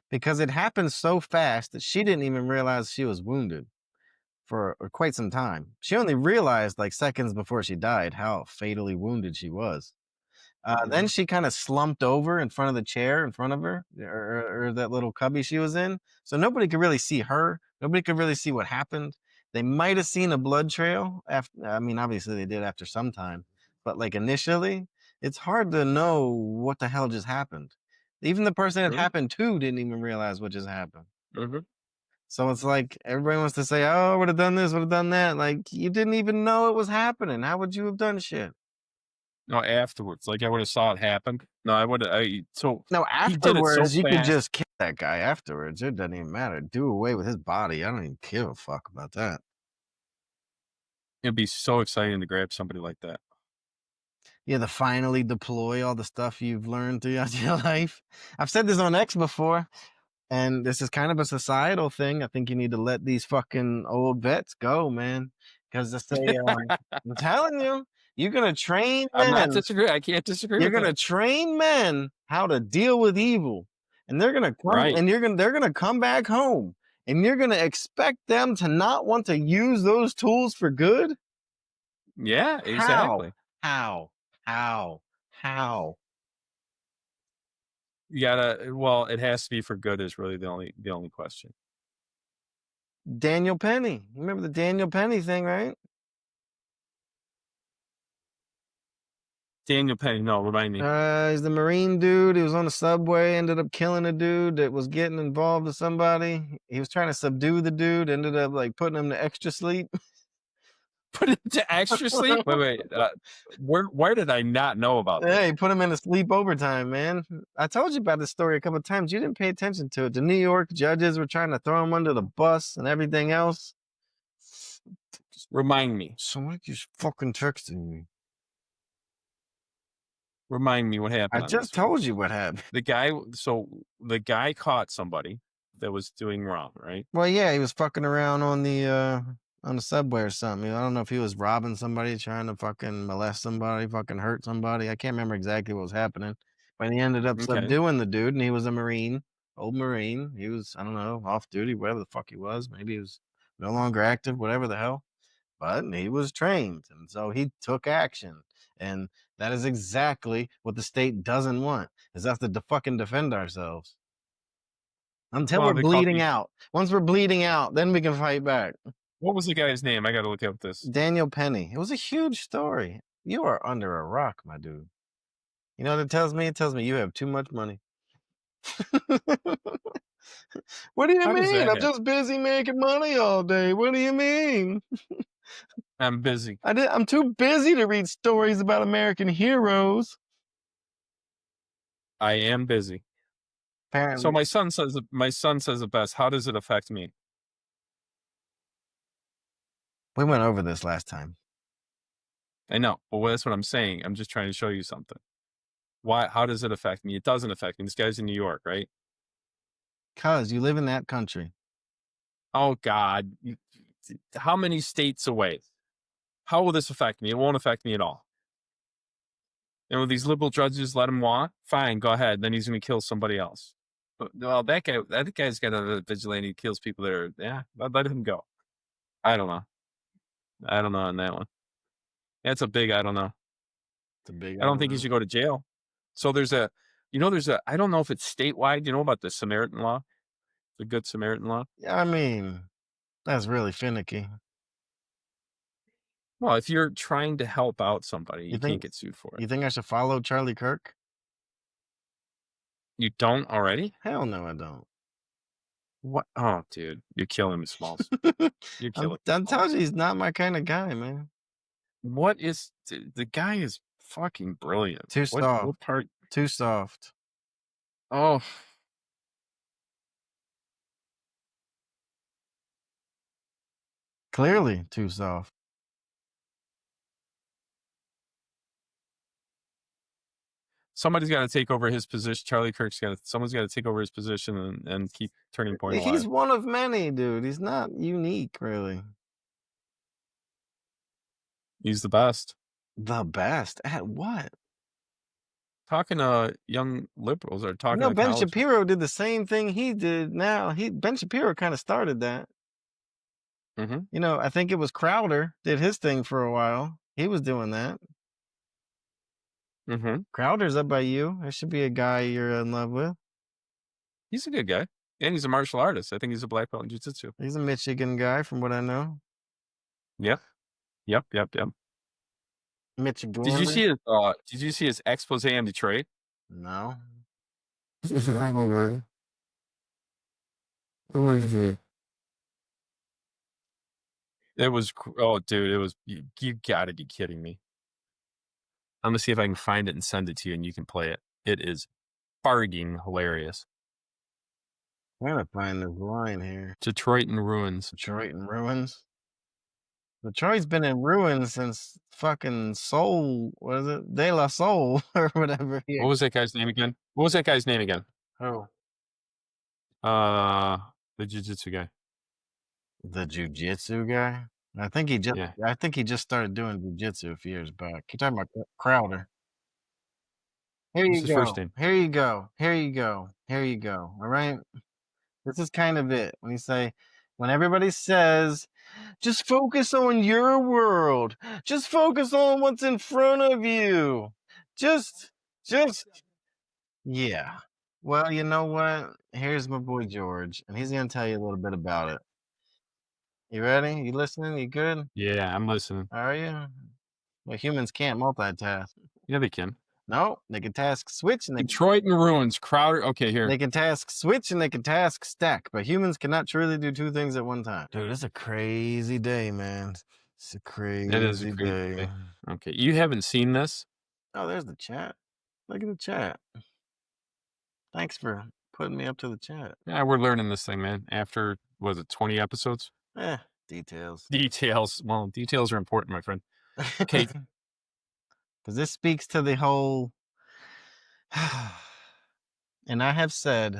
A: because it happened so fast that she didn't even realize she was wounded for quite some time. She only realized like seconds before she died how fatally wounded she was. Then she kind of slumped over in front of the chair in front of her or that little cubby she was in. So nobody could really see her. Nobody could really see what happened. They might have seen a blood trail. Obviously they did after some time. But like initially, it's hard to know what the hell just happened. Even the person it
B: True.
A: happened to didn't even realize what just happened.
B: Mm-hmm.
A: So it's like everybody wants to say, "Oh, I would have done this, would have done that." Like you didn't even know it was happening. How would you have done shit?
B: No, afterwards. Like I would have saw it happen. No, I would. So
A: No,
B: he did it so
A: afterwards you could
B: fast.
A: just kill that guy. Afterwards, it doesn't even matter. Do away with his body. I don't even give a fuck about that.
B: It'd be so exciting to grab somebody like that.
A: Yeah, to finally deploy all the stuff you've learned throughout your life. I've said this on X before, and this is kind of a societal thing. I think you need to let these fucking old vets go, man. Because to say, I'm telling you, you're gonna train
B: I'm not
A: men.
B: disagreeing. I can't disagree
A: You're
B: with
A: gonna
B: that.
A: train men how to deal with evil, and they're gonna come
B: Right.
A: and they're gonna come back home, and you're gonna expect them to not want to use those tools for good.
B: Yeah,
A: How?
B: exactly.
A: How?
B: You gotta. Well, it has to be for good. Is really the only question.
A: Daniel Penny. You remember the Daniel Penny thing, right?
B: Daniel Penny. No, remind me.
A: He's the Marine dude. He was on the subway, ended up killing a dude that was getting involved with somebody. He was trying to subdue the dude, ended up like putting him to extra sleep.
B: Put it to extra sleep. Wait. Where did I not know about this?
A: Hey, put him in a sleep overtime, man. I told you about this story a couple of times. You didn't pay attention to it. The New York judges were trying to throw him under the bus and everything else.
B: Remind me.
A: So why you fucking texting me?
B: Remind me what happened.
A: I
B: on
A: just
B: this one.
A: told you what happened.
B: The guy caught somebody that was doing wrong, right?
A: Well, yeah, he was fucking around on the subway or something. I don't know if he was robbing somebody, trying to fucking molest somebody, fucking hurt somebody. I can't remember exactly what was happening. But he ended up
B: Okay.
A: subduing the dude, and he was a Marine, old Marine. He was, I don't know, off duty, whatever the fuck he was. Maybe he was no longer active, whatever the hell. But he was trained, and so he took action. And that is exactly what the state doesn't want, is us to fucking defend ourselves. Until
B: Well,
A: we're
B: they caught
A: bleeding
B: the-
A: out. Once we're bleeding out, then we can fight back.
B: What was the guy's name? I got to look up this.
A: Daniel Penny. It was a huge story. You are under a rock, my dude. You know what it tells me? It tells me you have too much money. What do you
B: How does
A: mean?
B: that
A: I'm
B: happen?
A: just busy making money all day. What do you mean?
B: I'm busy.
A: I'm too busy to read stories about American heroes.
B: I am busy.
A: Apparently.
B: So my son says it best. How does it affect me?
A: We went over this last time.
B: I know, but that's what I'm saying. I'm just trying to show you something. Why? How does it affect me? It doesn't affect me. This guy's in New York, right?
A: Cause you live in that country.
B: Oh God, how many states away? How will this affect me? It won't affect me at all. And will these liberal judges let him walk? Fine, go ahead. Then he's going to kill somebody else. But, well, that guy's got a vigilante who kills people that are, yeah, let him go. I don't know. I don't know on that one. That's a big, I don't know.
A: It's a big.
B: I don't think he should go to jail. So there's a, I don't know if it's statewide. You know about the Samaritan law? The Good Samaritan law?
A: I mean, that's really finicky.
B: Well, if you're trying to help out somebody, you can't get sued for it.
A: You think I should follow Charlie Kirk?
B: You don't already?
A: Hell no, I don't.
B: What? Oh, dude, you're killing me, Smalls. You're killing me.
A: I'm telling you, he's not my kind of guy, man.
B: What is the guy is fucking brilliant.
A: Too soft.
B: What part?
A: Too soft.
B: Oh,
A: Clearly too soft.
B: somebody's got to take over his position. Charlie Kirk's someone's got to take over his position and keep Turning Point alive.
A: He's one of many, dude. He's not unique, really.
B: He's the best.
A: The best at what?
B: Talking to young liberals or talking to
A: Ben
B: college.
A: Shapiro did the same thing he did now. Ben Shapiro kind of started that.
B: Mm-hmm.
A: I think it was Crowder did his thing for a while. He was doing that.
B: Mm-hmm.
A: Crowder's up by you. There should be a guy you're in love with.
B: He's a good guy. And he's a martial artist. I think he's a black belt in jiu-jitsu.
A: He's a Michigan guy from what I know.
B: Yep.
A: Michigan.
B: Did you see his expose on Detroit?
A: No.
B: It was, oh, dude, it was, you gotta be kidding me. I'm gonna see if I can find it and send it to you and you can play it. It is farting hilarious.
A: I'm gonna find this line here.
B: Detroit in ruins.
A: Detroit in ruins. Detroit's been in ruins since fucking Soul. What is it? De La Soul or whatever.
B: What was that guy's name again? What was that guy's name again?
A: Oh,
B: The jiu-jitsu guy.
A: the jujitsu guy. I think he just.
B: Yeah.
A: I think he just started doing jujitsu a few years back. You're talking about Crowder. Here
B: What's
A: you
B: his
A: go.
B: first name?
A: Here you go. Here you go. Here you go. All right. This is kind of it. When you say, when everybody says, just focus on your world. Just focus on what's in front of you. Just, yeah. Well, you know what? Here's my boy George, and he's going to tell you a little bit about it. You ready? You listening? You good?
B: Yeah, I'm listening.
A: Are you? Well, humans can't multitask.
B: Yeah, they can.
A: No, they can task switch and they
B: Detroit in ruins. Crowder. Okay, here.
A: They can task switch and they can task stack, but humans cannot truly do two things at one time. Dude, it's a crazy day, man. It's a crazy,
B: It is a crazy day. Okay, you haven't seen this?
A: Oh, there's the chat. Look at the chat. Thanks for putting me up to the chat.
B: Yeah, we're learning this thing, man. After, was it 20 episodes?
A: Details.
B: Details. Well, details are important, my friend. Okay.
A: Because this speaks to the whole... And I have said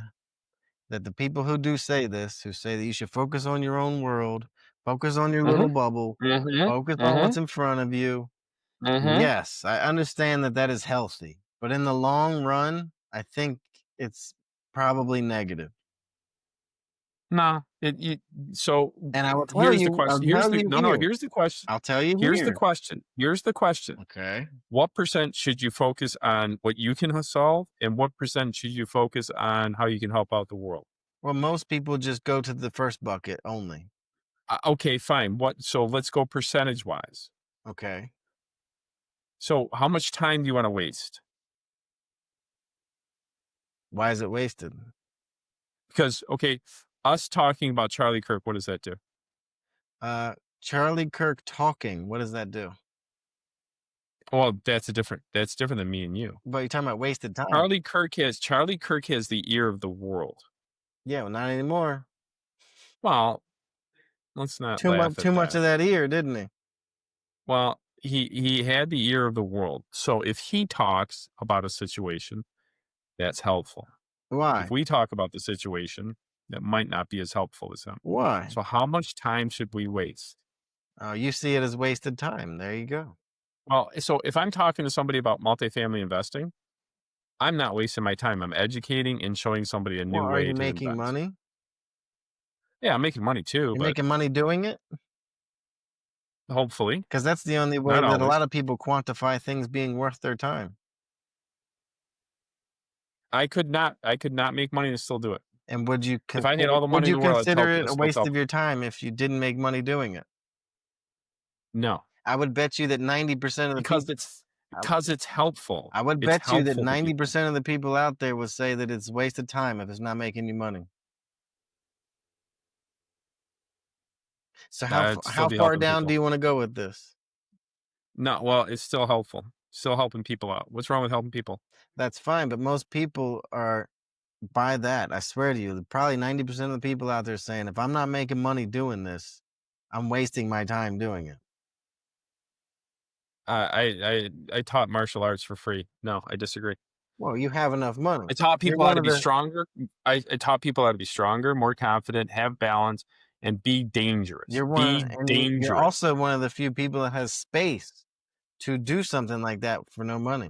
A: that the people who do say this, who say that you should focus on your own world, focus on your little bubble, focus on what's in front of you. Yes, I understand that that is healthy, but in the long run, I think it's probably negative.
B: Nah, so
A: And I will tell
B: here's
A: you,
B: the question. Here's the question.
A: I'll tell you
B: Here's
A: here.
B: the question. Here's the question.
A: Okay.
B: What % should you focus on what you can solve, and what % should you focus on how you can help out the world?
A: Well, most people just go to the first bucket only.
B: Okay, fine. So let's go percentage wise.
A: Okay.
B: So how much time do you want to waste?
A: Why is it wasted?
B: Because, okay, us talking about Charlie Kirk, what does that do?
A: Charlie Kirk talking, what does that do?
B: Well, that's different than me and you.
A: But you're talking about wasted time.
B: Charlie Kirk has the ear of the world.
A: Yeah, well, not anymore.
B: Well, let's not
A: too much of that ear, didn't he?
B: Well, he had the ear of the world. So if he talks about a situation, that's helpful.
A: Why?
B: If we talk about the situation, that might not be as helpful as him.
A: Why?
B: So how much time should we waste?
A: Oh, you see it as wasted time. There you go.
B: Well, so if I'm talking to somebody about multifamily investing, I'm not wasting my time. I'm educating and showing somebody a new way to invest.
A: Are you making money?
B: Yeah, I'm making money too.
A: You're making money doing it?
B: Hopefully.
A: Because that's the only way that a lot of people quantify things being worth their time.
B: I could not make money and still do it.
A: And would you
B: if I had all the money in the world,
A: consider it a waste of your time if you didn't make money doing it?
B: No.
A: I would bet you that 90% of the
B: because it's helpful.
A: I would bet you that 90% of the people out there would say that it's wasted time if it's not making you money. So how far down do you want to go with this?
B: No, well, it's still helpful. Still helping people out. What's wrong with helping people?
A: That's fine, but most people are by that. I swear to you, probably 90% of the people out there saying, if I'm not making money doing this, I'm wasting my time doing it.
B: I taught martial arts for free. No, I disagree.
A: Well, you have enough money.
B: I taught people how to be stronger. I taught people how to be stronger, more confident, have balance, and be dangerous. You're
A: also one of the few people that has space to do something like that for no money.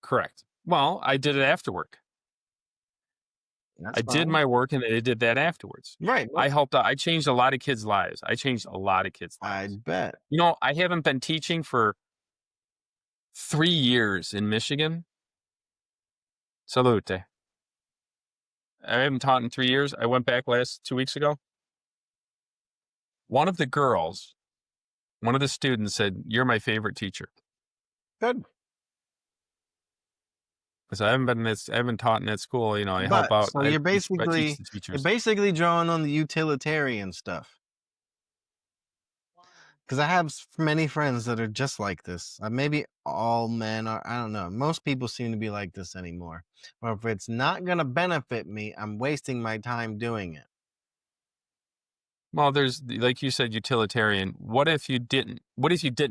B: Correct. Well, I did it after work. I did my work and I did that afterwards.
A: Right.
B: I helped out. I changed a lot of kids' lives. I bet. You know, I haven't been teaching for 3 years in Michigan. Salute. I haven't taught in 3 years. I went back 2 weeks ago. One of the students said, "You're my favorite teacher."
A: Good.
B: So I haven't taught in that school. You know, I help
A: But
B: out.
A: so
B: I
A: you're
B: teach the
A: you're
B: teachers.
A: basically drawing on the utilitarian stuff. Because I have many friends that are just like this. Maybe all men are, I don't know. Most people seem to be like this anymore. Or if it's not going to benefit me, I'm wasting my time doing it.
B: Well, there's, like you said, utilitarian. What if you didn't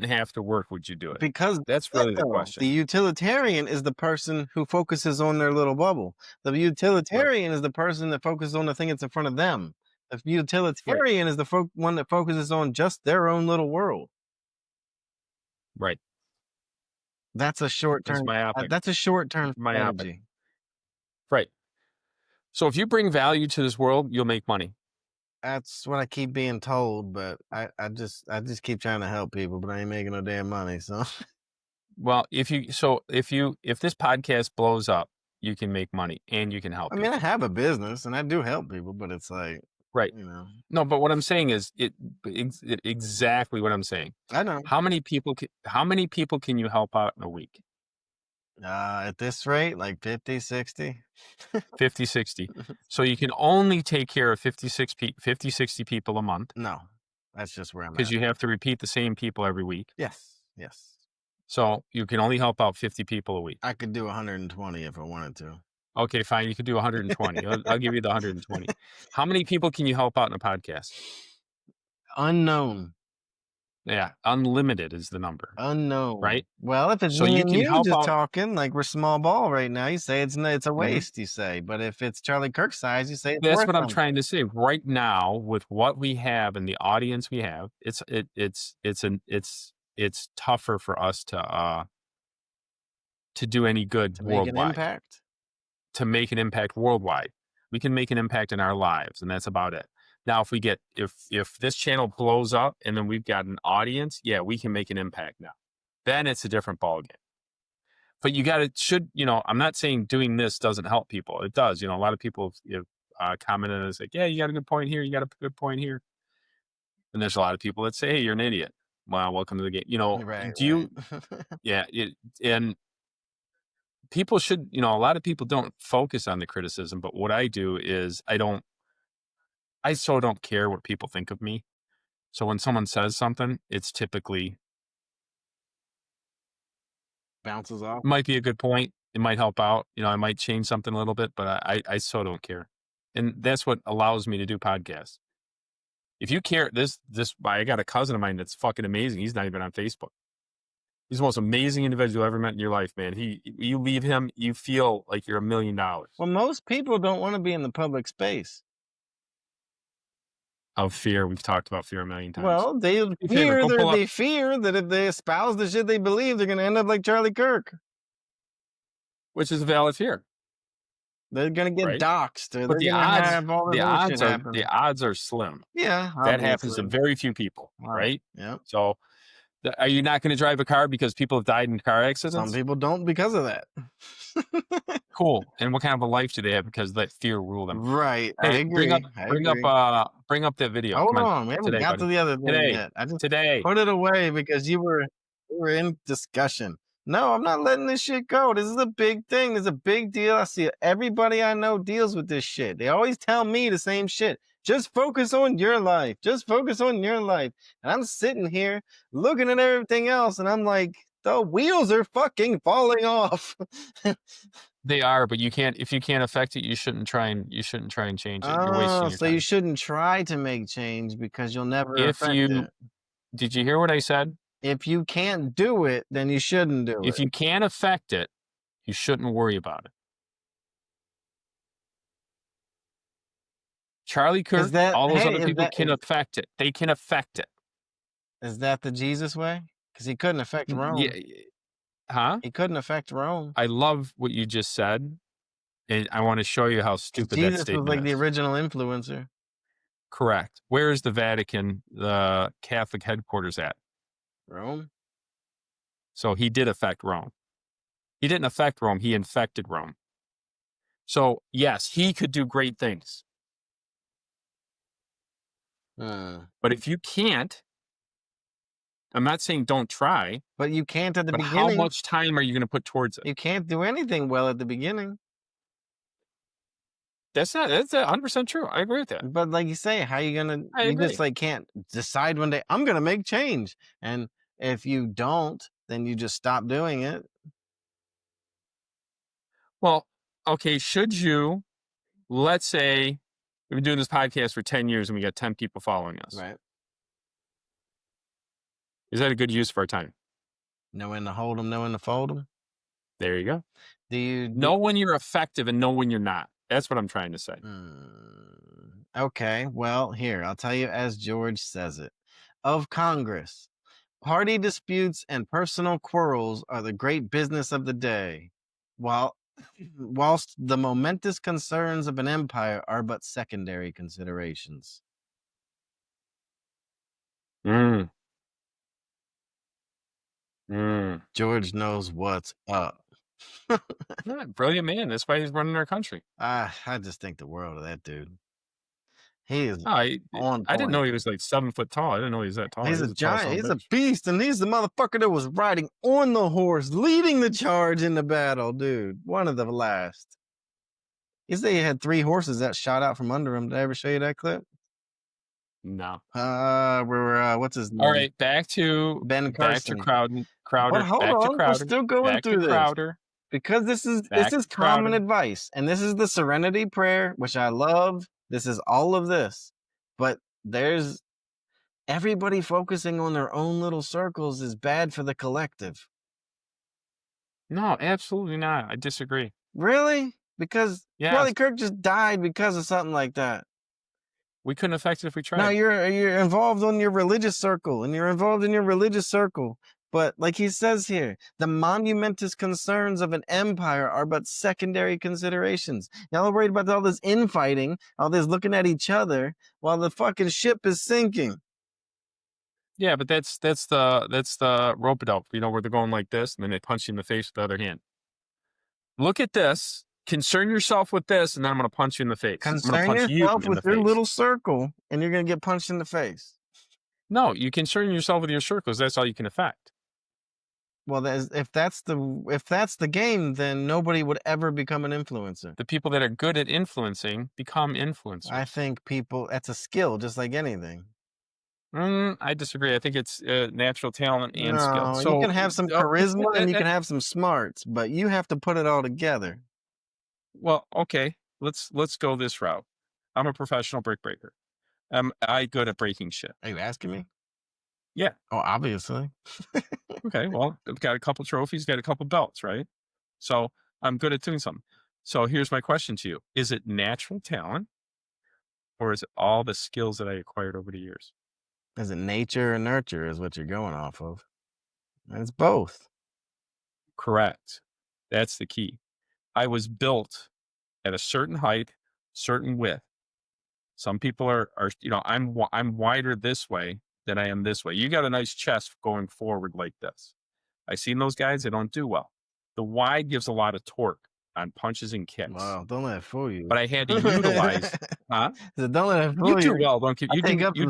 B: have to work? Would you do it?
A: Because
B: That's really the question.
A: the utilitarian is the person who focuses on their little bubble. The utilitarian is the person that focuses on the thing that's in front of them. The utilitarian is the one that focuses on just their own little world.
B: Right.
A: That's a short-term.
B: myopic.
A: That's a short-term
B: Myopic.
A: strategy.
B: Right. So if you bring value to this world, you'll make money.
A: That's what I keep being told, but I just keep trying to help people, but I ain't making no damn money. So,
B: Well, if this podcast blows up, you can make money and you can help.
A: I mean, I have a business and I do help people, but it's like,
B: right.
A: You know,
B: no, but what I'm saying is exactly what I'm saying.
A: I know.
B: How many people can you help out in a week?
A: At this rate, like 50, 60.
B: 50, 60. So you can only take care of 50, 60 people a month.
A: No, that's just where I'm at.
B: Because you have to repeat the same people every week.
A: Yes.
B: So you can only help out 50 people a week.
A: I could do 120 if I wanted to.
B: Okay, fine. You could do 120. I'll give you the 120. How many people can you help out in a podcast?
A: Unknown.
B: Yeah, unlimited is the number.
A: Unknown.
B: Right?
A: Well, if it's
B: So
A: me
B: you
A: and
B: can
A: you
B: help
A: just
B: out.
A: talking, like we're small ball right now, you say it's a waste, you say. But if it's Charlie Kirk size, you say it's
B: That's
A: worth
B: what I'm
A: something.
B: trying to say. Right now, with what we have and the audience we have, it's tougher for us to do any good
A: To make an
B: worldwide.
A: impact?
B: To make an impact worldwide. We can make an impact in our lives, and that's about it. Now, if we get if this channel blows up and then we've got an audience, yeah, we can make an impact now. Then it's a different ballgame. But I'm not saying doing this doesn't help people. It does. A lot of people have commented and say, yeah, you got a good point here. You got a good point here. And there's a lot of people that say, hey, you're an idiot. Well, welcome to the game.
A: Right,
B: do you, yeah. And people should, a lot of people don't focus on the criticism, but what I do is I so don't care what people think of me. So when someone says something, it's typically
A: bounces off.
B: Might be a good point. It might help out. I might change something a little bit, but I so don't care. And that's what allows me to do podcasts. If you care, I got a cousin of mine that's fucking amazing. He's not even on Facebook. He's the most amazing individual you ever met in your life, man. You leave him, you feel like you're $1 million.
A: Well, most people don't want to be in the public space.
B: Of fear. We've talked about fear a million times.
A: Well, they fear that if they espouse the shit they believe, they're going to end up like Charlie Kirk.
B: Which is a valid fear.
A: They're going to get doxxed. Or
B: but
A: they're going to have all
B: the odds are slim.
A: Yeah.
B: That happens to very few people, right?
A: Yeah.
B: So are you not going to drive a car because people have died in car accidents?
A: Some people don't because of that.
B: Cool. And what kind of a life do they have because that fear ruled them?
A: Right.
B: Hey,
A: I agree.
B: Bring up that video.
A: Hold on. We haven't got to the other thing yet. I just put it away because you were in discussion. No, I'm not letting this shit go. This is a big thing. This is a big deal. I see everybody I know deals with this shit. They always tell me the same shit. Just focus on your life. Just focus on your life. And I'm sitting here looking at everything else and I'm like, the wheels are fucking falling off.
B: They are, but if you can't affect it, you shouldn't try and change it. You're wasting your
A: so
B: time.
A: you shouldn't try to make change because you'll never affect it.
B: Did you hear what I said?
A: If you can't do it, then you shouldn't do it.
B: If you can't affect it, you shouldn't worry about it. Charlie Kirk, all those other people can affect it. They can affect it.
A: Is that the Jesus way? Because he couldn't affect Rome.
B: Yeah. Huh?
A: He couldn't affect Rome.
B: I love what you just said, and I want to show you how stupid that statement is.
A: Jesus was like the original influencer.
B: Correct. Where is the Vatican, the Catholic headquarters at?
A: Rome.
B: So he did affect Rome. He didn't affect Rome. He infected Rome. So yes, he could do great things. But if you can't, I'm not saying don't try,
A: But you can't at the
B: but how
A: beginning.
B: much time are you going to put towards it?
A: You can't do anything well at the beginning.
B: That's 100% true. I agree with that.
A: But like you say, how you gonna?
B: I
A: You
B: agree.
A: just like can't decide one day I'm gonna make change, and if you don't, then you just stop doing it.
B: Well, okay, should you, let's say we've been doing this podcast for 10 years and we got 10 people following us.
A: Right.
B: Is that a good use of our time?
A: Know when to hold them, know when to fold them.
B: There you go.
A: Do you
B: Know when you're effective and know when you're not. That's what I'm trying to say.
A: Okay, well, here, I'll tell you as George says it. Of Congress, party disputes and personal quarrels are the great business of the day, whilst the momentous concerns of an empire are but secondary considerations. George knows what's up.
B: Yeah, brilliant man. That's why he's running our country.
A: I just think the world of that dude. He is
B: I
A: on
B: didn't know
A: point.
B: he was like 7 foot tall. I didn't know he was that tall.
A: He's
B: He
A: a
B: was tall son
A: giant.
B: of
A: He's a
B: bitch.
A: beast, and he's the motherfucker that was riding on the horse, leading the charge in the battle, dude. One of the last. He said he had 3 horses that shot out from under him. Did I ever show you that clip?
B: No.
A: What's his name?
B: All right, back to
A: Ben Carson.
B: Crowder.
A: But hold
B: back
A: on,
B: to Crowder.
A: we're still going
B: back
A: through
B: to
A: this.
B: Crowder.
A: Because this is
B: Crowder.
A: common advice, and this is the serenity prayer, which I love. This is all of this. But there's everybody focusing on their own little circles is bad for the collective.
B: No, absolutely not. I disagree.
A: Really? Because
B: Yes.
A: Charlie Kirk just died because of something like that.
B: We couldn't affect it if we tried.
A: Now you're involved on your religious circle, and you're involved in your religious circle. But like he says here, the monumentous concerns of an empire are but secondary considerations. Y'all are worried about all this infighting, all this looking at each other while the fucking ship is sinking.
B: Yeah, but that's the rope-a-dope, where they're going like this and then they punch you in the face with the other hand. Look at this. Concern yourself with this, and then I'm going to punch you in the face.
A: Concern yourself with your little circle, and you're going to get punched in the face.
B: No, you concern yourself with your circles. That's all you can affect.
A: Well, if that's the game, then nobody would ever become an influencer.
B: The people that are good at influencing become influencers.
A: I think that's a skill, just like anything.
B: I disagree. I think it's natural talent and skill.
A: So you can have some charisma and you can have some smarts, but you have to put it all together.
B: Well, okay. Let's go this route. I'm a professional brick breaker. I'm good at breaking shit.
A: Are you asking me?
B: Yeah.
A: Oh, obviously.
B: Okay. Well, I've got a couple trophies, got a couple belts, right? So I'm good at doing something. So here's my question to you: is it natural talent, or is it all the skills that I acquired over the years?
A: Is it nature or nurture? Is what you're going off of? It's both.
B: Correct. That's the key. I was built at a certain height, certain width. Some people are I'm wider this way than I am this way. You got a nice chest going forward like this. I've seen those guys, they don't do well. The wide gives a lot of torque on punches and kicks.
A: Wow, don't let it fool you.
B: But I had to utilize, huh?
A: Don't let it fool
B: you. Do well, don't you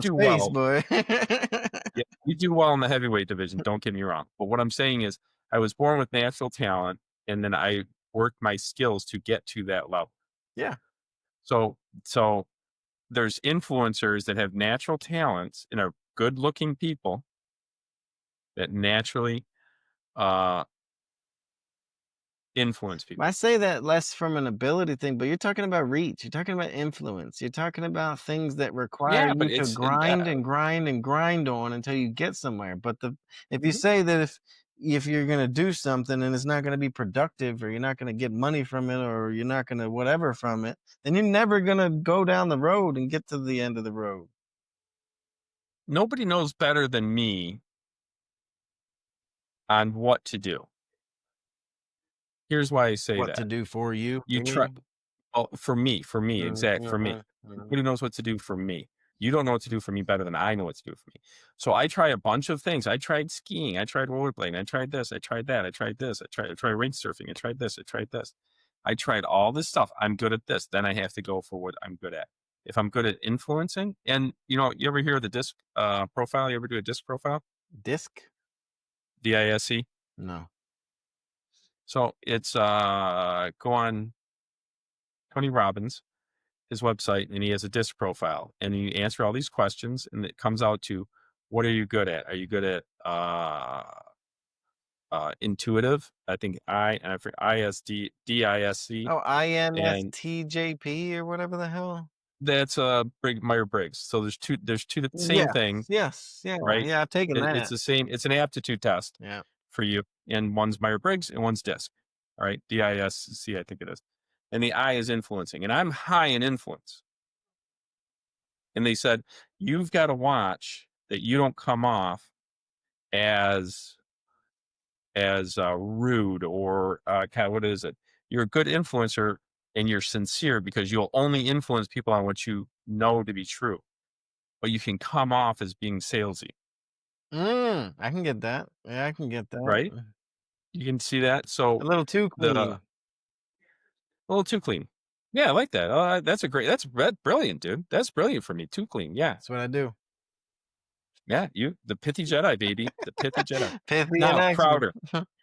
B: do well.
A: Boy.
B: Yeah, you do well in the heavyweight division, don't get me wrong. But what I'm saying is I was born with natural talent, and then I worked my skills to get to that level.
A: Yeah.
B: So there's influencers that have natural talents and are good looking people that naturally influence people.
A: I say that less from an ability thing, but you're talking about reach. You're talking about influence. You're talking about things that require you to grind and grind and grind on until you get somewhere. But if you say that if you're going to do something and it's not going to be productive, or you're not going to get money from it, or you're not going to whatever from it, then you're never going to go down the road and get to the end of the road.
B: Nobody knows better than me on what to do. Here's why I say that.
A: What to do for you?
B: You try. Well, for me, exactly, for me. Nobody knows what to do for me. You don't know what to do for me better than I know what to do for me. So I try a bunch of things. I tried skiing. I tried rollerblading. I tried this. I tried that. I tried this. I tried rink surfing. I tried this. I tried this. I tried all this stuff. I'm good at this. Then I have to go for what I'm good at. If I'm good at influencing, and you ever hear the disc profile? You ever do a disc profile?
A: Disc?
B: DISC.
A: No.
B: So it's go on Tony Robbins, his website, and he has a DISC profile, and you answer all these questions, and it comes out to what are you good at? Are you good at intuitive? I think ISD DISC.
A: Oh,
B: And
A: INSTJP or whatever the hell.
B: that's Myers-Briggs. So there's two the same thing,
A: Yes. Yeah.
B: right?
A: Yeah, I've taken that.
B: It's the same. It's an aptitude test
A: Yeah.
B: for you, and one's Myers-Briggs and one's DISC. All right, DISC, I think it is. And the I is influencing, and I'm high in influence. And they said you've got to watch that you don't come off as rude or what is it? You're a good influencer and you're sincere because you'll only influence people on what you know to be true, but you can come off as being salesy.
A: I can get that. Yeah, I can get that.
B: Right? You can see that. So
A: a little too clean.
B: A little too clean. Yeah, I like that. That's brilliant, dude. That's brilliant for me. Too clean. Yeah,
A: that's what I do.
B: Yeah, the pithy Jedi, baby. The pithy Jedi.
A: Pithy
B: now, Crowder.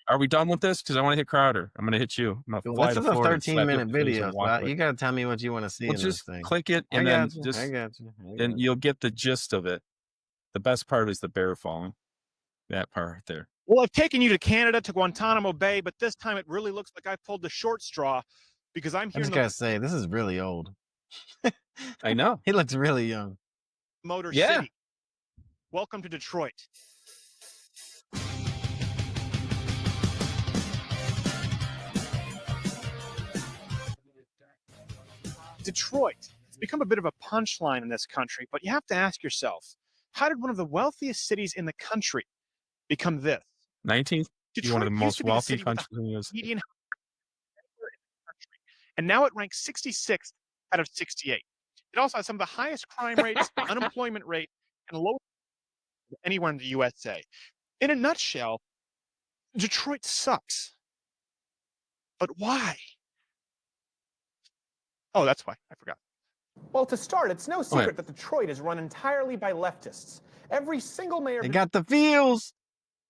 B: Are we done with this? Because I want to hit Crowder. I'm going to hit you. I'm
A: well, this is a 13-minute video. So you got to tell me what you want to see in
B: just
A: this thing.
B: Click it, and then just then you'll get the gist of it. The best part is the bear falling. That part right there.
D: Well, I've taken you to Canada, to Guantanamo Bay, but this time it really looks like I pulled the short straw because I'm here.
A: I just got to say, this is really old.
B: I know.
A: He looks really young.
D: Motor City. Welcome to Detroit. Detroit. It's become a bit of a punchline in this country, but you have to ask yourself, how did one of the wealthiest cities in the country become this?
B: 19th.
D: Detroit,
B: one of the most wealthy
D: countries
B: in the
D: country, and now it ranks 66th out of 68. It also has some of the highest crime rates, unemployment rate, and low anywhere in the USA. In a nutshell, Detroit sucks. But why? Oh, that's why. I forgot. Well, to start, it's no secret that Detroit is run entirely by leftists. Every single mayor...
A: They got the feels.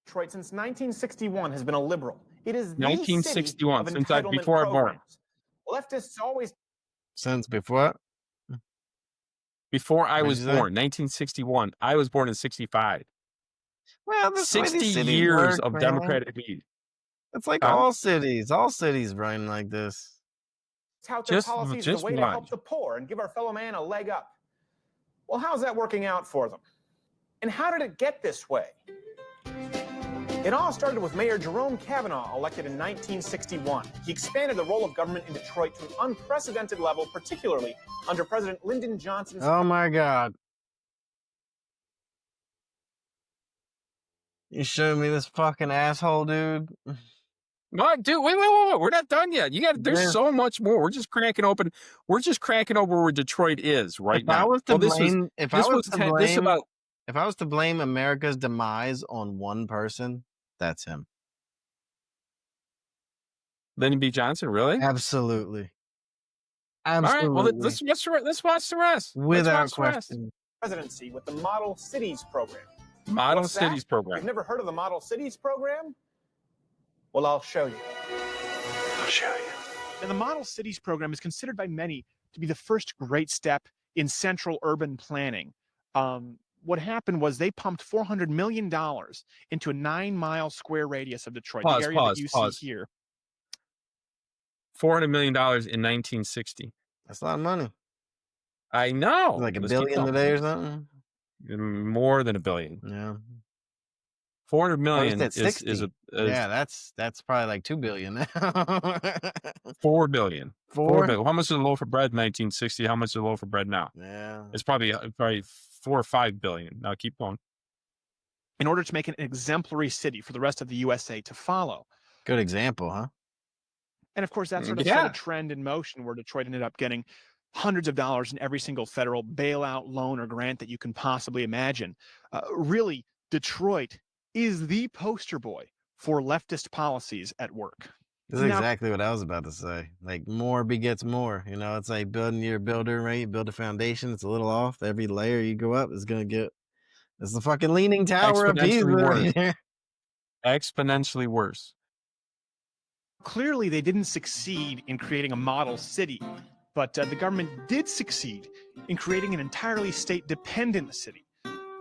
D: Detroit since 1961 has been a liberal. It is the
B: 1961,
D: city of
B: since before I born.
D: Leftists always...
A: Since before?
B: Before I was born, 1961. I was born in 65.
A: Well, that's
B: 60 years of Democratic lead.
A: It's like all cities run like this.
D: Tout their policies as a way to help the poor and give our fellow man a leg up. Well, how's that working out for them? And how did it get this way? It all started with Mayor Jerome Kavanaugh, elected in 1961. He expanded the role of government in Detroit to an unprecedented level, particularly under President Lyndon Johnson's...
A: Oh, my God. You showing me this fucking asshole, dude?
B: What, dude? Wait! We're not done yet. There's so much more. We're just cracking open where Detroit is right now.
A: If I was to blame America's demise on one person, that's him.
B: Lyndon B. Johnson, really?
A: Absolutely.
B: All right. Well, let's watch the rest.
A: Without question.
D: Presidency with the Model Cities program.
B: Model Cities program.
D: You've never heard of the Model Cities program? Well, I'll show you. Now, the Model Cities program is considered by many to be the first great step in central urban planning. What happened was they pumped $400 million into a 9-mile square radius of Detroit, the area that you see here.
B: $400 million in 1960.
A: That's a lot of money.
B: I know.
A: Like $1 billion today or something?
B: More than $1 billion.
A: Yeah.
B: 400 million is
A: that's probably like $2 billion now.
B: $4 billion. $4 billion. How much is a loaf of bread in 1960? How much is a loaf of bread now?
A: Yeah,
B: it's probably 4 or 5 billion. Now keep going.
D: In order to make an exemplary city for the rest of the USA to follow.
A: Good example, huh?
D: And of course, that sort of set a trend in motion where Detroit ended up getting hundreds of dollars in every single federal bailout, loan, or grant that you can possibly imagine. Really, Detroit is the poster boy for leftist policies at work.
A: This is exactly what I was about to say. Like, more begets more. You know, it's like building your builder, right? You build a foundation, it's a little off. Every layer you go up is going to get It's the fucking Leaning Tower of Pisa.
B: Exponentially worse. Exponentially worse.
E: Clearly, they didn't succeed in creating a model city, but the government did succeed in creating an entirely state-dependent city,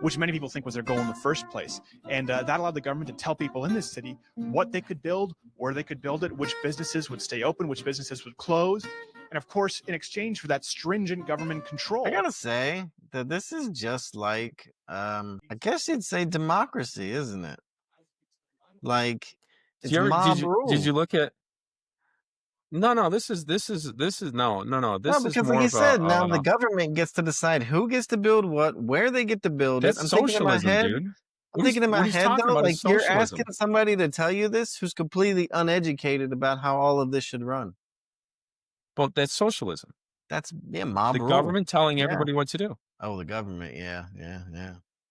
E: which many people think was their goal in the first place. And that allowed the government to tell people in this city what they could build, where they could build it, which businesses would stay open, which businesses would close. And of course, in exchange for that stringent government control.
A: I gotta say that this is just like, I guess you'd say democracy, isn't it? Like, it's mob rule.
B: Did you look at? No. This is no. This
A: No,
B: is
A: because
B: more
A: like you
B: of
A: said, now the government gets to decide who gets to build what, where they get to build it.
B: That's socialism, dude.
A: I'm thinking in my head though,
B: about
A: like
B: is
A: you're
B: socialism.
A: asking somebody to tell you this who's completely uneducated about how all of this should run.
B: But that's socialism.
A: That's mob
B: The
A: rule.
B: government telling everybody what to do.
A: Oh, the government, yeah.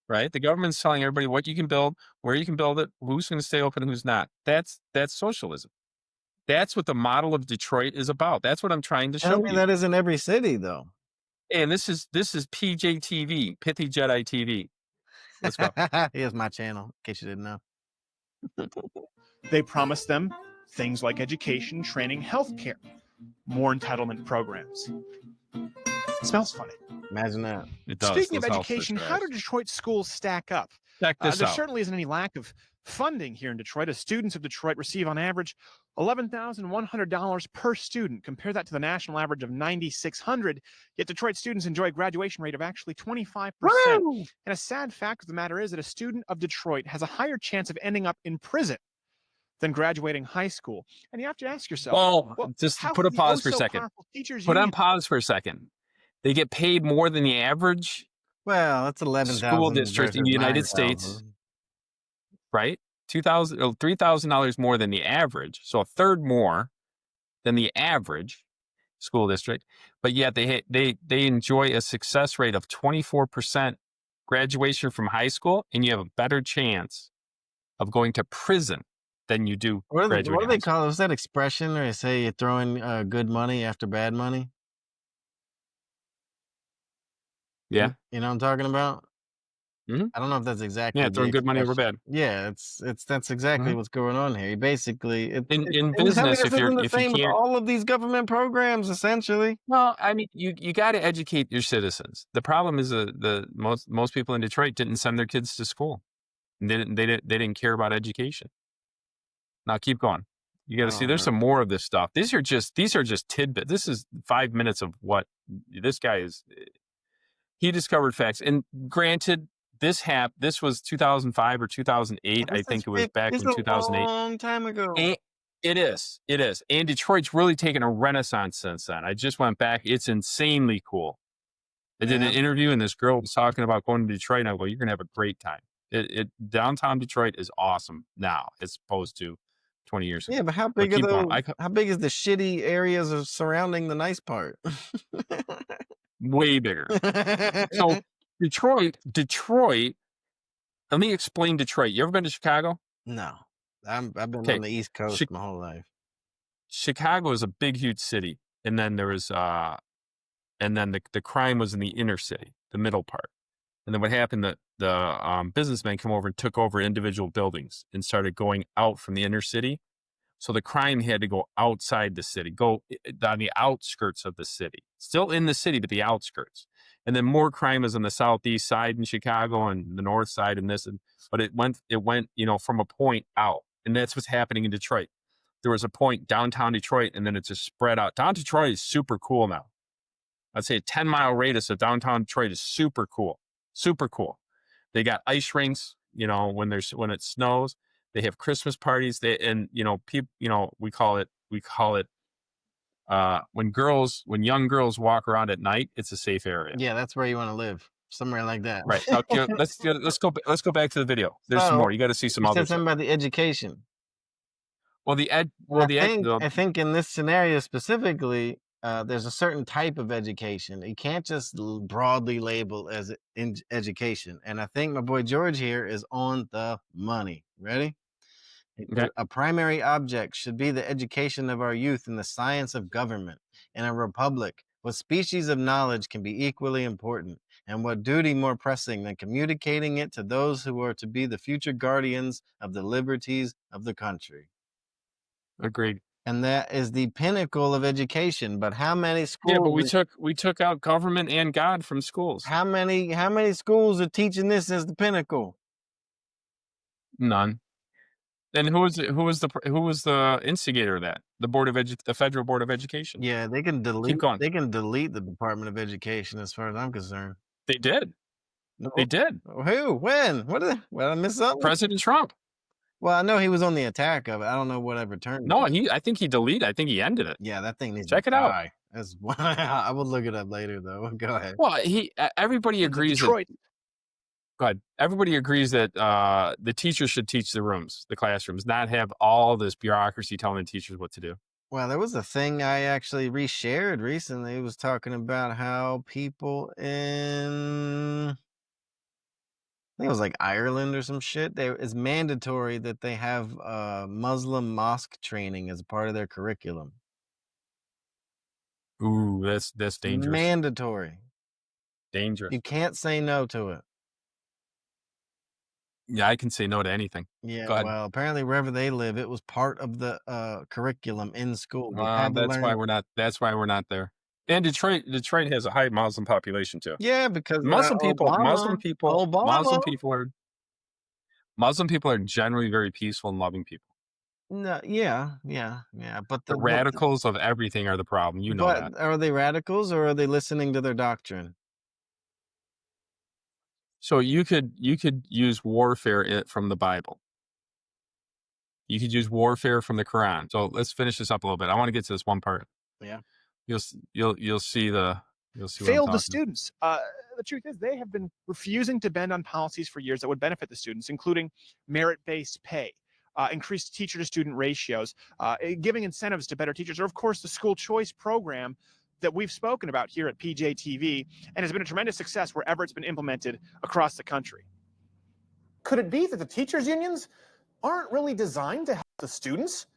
B: Right? The government's telling everybody what you can build, where you can build it, who's going to stay open and who's not. That's socialism. That's what the model of Detroit is about. That's what I'm trying to show you.
A: That is in every city, though.
B: And this is PJTV, Pithy Jedi TV. Let's go.
A: Here's my channel, in case you didn't know.
E: They promised them things like education, training, healthcare, more entitlement programs. It smells funny.
A: Imagine that.
B: It does.
E: Speaking of education, how do Detroit schools stack up?
B: Check this
E: there
B: out.
E: certainly isn't any lack of funding here in Detroit, as students of Detroit receive on average $11,100 per student. Compare that to the national average of $9,600. Yet Detroit students enjoy a graduation rate of actually 25%.
A: Woo!
E: And a sad fact of the matter is that a student of Detroit has a higher chance of ending up in prison than graduating high school. And you have to ask yourself,
B: well just put a pause for a second. Put on pause for a second. They get paid more than the average
A: that's 11,000
B: school district in the United States, right? $3,000 more than the average, so a third more than the average school district. But yet they enjoy a success rate of 24% graduation from high school, and you have a better chance of going to prison than you do graduating.
A: What do they call it? Was that expression where they say you're throwing good money after bad money?
B: Yeah.
A: You know what I'm talking about?
B: Mm-hmm.
A: I don't know if that's exactly.
B: Yeah, throwing good money over bad.
A: Yeah, that's exactly what's going on here. Basically,
B: in business, if you can't,
A: all of these government programs, essentially.
B: Well, I mean, you got to educate your citizens. The problem is the most people in Detroit didn't send their kids to school. They didn't care about education. Now keep going. You got to see. There's some more of this stuff. These are just tidbits. This is 5 minutes of what this guy is. He discovered facts, and granted, this was 2005 or 2008. I think it was back in 2008.
A: A long time ago.
B: And it is. And Detroit's really taken a renaissance since then. I just went back. It's insanely cool. I did an interview, and this girl was talking about going to Detroit, and I go, "You're gonna have a great time." Downtown Detroit is awesome now, as opposed to 20 years ago.
A: Yeah, but how big is the shitty areas surrounding the nice part?
B: Way bigger. So Detroit. Let me explain Detroit. You ever been to Chicago?
A: No, I've been on the East Coast my whole life.
B: Chicago is a big, huge city, and then there was, and then the crime was in the inner city, the middle part. And then what happened? The businessmen come over and took over individual buildings and started going out from the inner city. So the crime had to go outside the city, go on the outskirts of the city, still in the city, but the outskirts. And then more crime is on the southeast side in Chicago and the north side and this, but it went, from a point out. And that's what's happening in Detroit. There was a point downtown Detroit, and then it just spread out. Downtown Detroit is super cool now. I'd say a 10-mile radius of downtown Detroit is super cool. Super cool. They got ice rinks, when it snows. They have Christmas parties. We call it when young girls walk around at night, it's a safe area.
A: Yeah, that's where you want to live, somewhere like that.
B: Right. Okay, let's go back to the video. There's some more. You got to see some other stuff.
A: Something about the education. I think in this scenario specifically, there's a certain type of education. You can't just broadly label as education. And I think my boy George here is on the money. Ready? Okay. A primary object should be the education of our youth in the science of government. In a republic, what species of knowledge can be equally important? And what duty more pressing than communicating it to those who are to be the future guardians of the liberties of the country?
B: Agreed.
A: And that is the pinnacle of education. But how many schools?
B: Yeah, but we took out government and God from schools.
A: How many schools are teaching this as the pinnacle?
B: None. Then who was the instigator of that? The Federal Board of Education.
A: Yeah, they can delete.
B: Keep going.
A: They can delete the Department of Education, as far as I'm concerned.
B: They did.
A: No.
B: They did.
A: Who? When? What? Did I miss something?
B: President Trump.
A: Well, I know he was on the attack of it. I don't know whatever turned.
B: No, I think he deleted. I think he ended it.
A: Yeah, that thing needs
B: Check
A: to
B: it out.
A: die. That's why I will look it up later, though. Go ahead.
B: Well, everybody agrees.
E: Detroit.
B: Go ahead. Everybody agrees that the teachers should teach the classrooms, not have all this bureaucracy telling the teachers what to do.
A: Well, there was a thing I actually reshared recently. It was talking about how people in, I think it was like Ireland or some shit. It's mandatory that they have Muslim mosque training as a part of their curriculum.
B: Ooh, that's dangerous.
A: Mandatory.
B: Dangerous.
A: You can't say no to it.
B: Yeah, I can say no to anything.
A: Yeah,
B: Go ahead.
A: well, apparently wherever they live, it was part of the curriculum in school.
B: That's why we're not there. And Detroit has a high Muslim population too.
A: Yeah, because
B: Muslim people are generally very peaceful and loving people.
A: No, yeah. But
B: The radicals of everything are the problem. You know that.
A: Are they radicals or are they listening to their doctrine?
B: So you could use warfare from the Bible. You could use warfare from the Quran. So let's finish this up a little bit. I want to get to this one part.
A: Yeah.
B: You'll see
E: Failed the students. The truth is, they have been refusing to bend on policies for years that would benefit the students, including merit-based pay, increased teacher-to-student ratios, giving incentives to better teachers, or of course the school choice program that we've spoken about here at PJTV, and has been a tremendous success wherever it's been implemented across the country.
D: Could it be that the teachers' unions aren't really designed to help the students,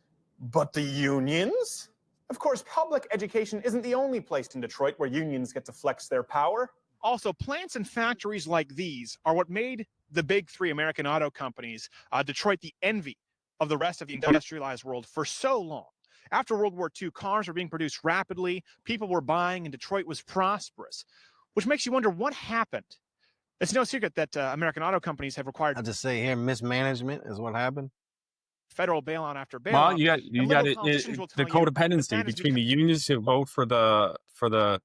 D: but the unions? Of course, public education isn't the only place in Detroit where unions get to flex their power.
E: Also, plants and factories like these are what made the big three American auto companies, Detroit, the envy of the rest of the industrialized world for so long. After World War II, cars were being produced rapidly, people were buying, and Detroit was prosperous, which makes you wonder what happened. It's no secret that American auto companies have required...
A: I'll just say here, mismanagement is what happened.
E: Federal bailout after bailout.
B: Well, you got the codependency between the unions who vote for the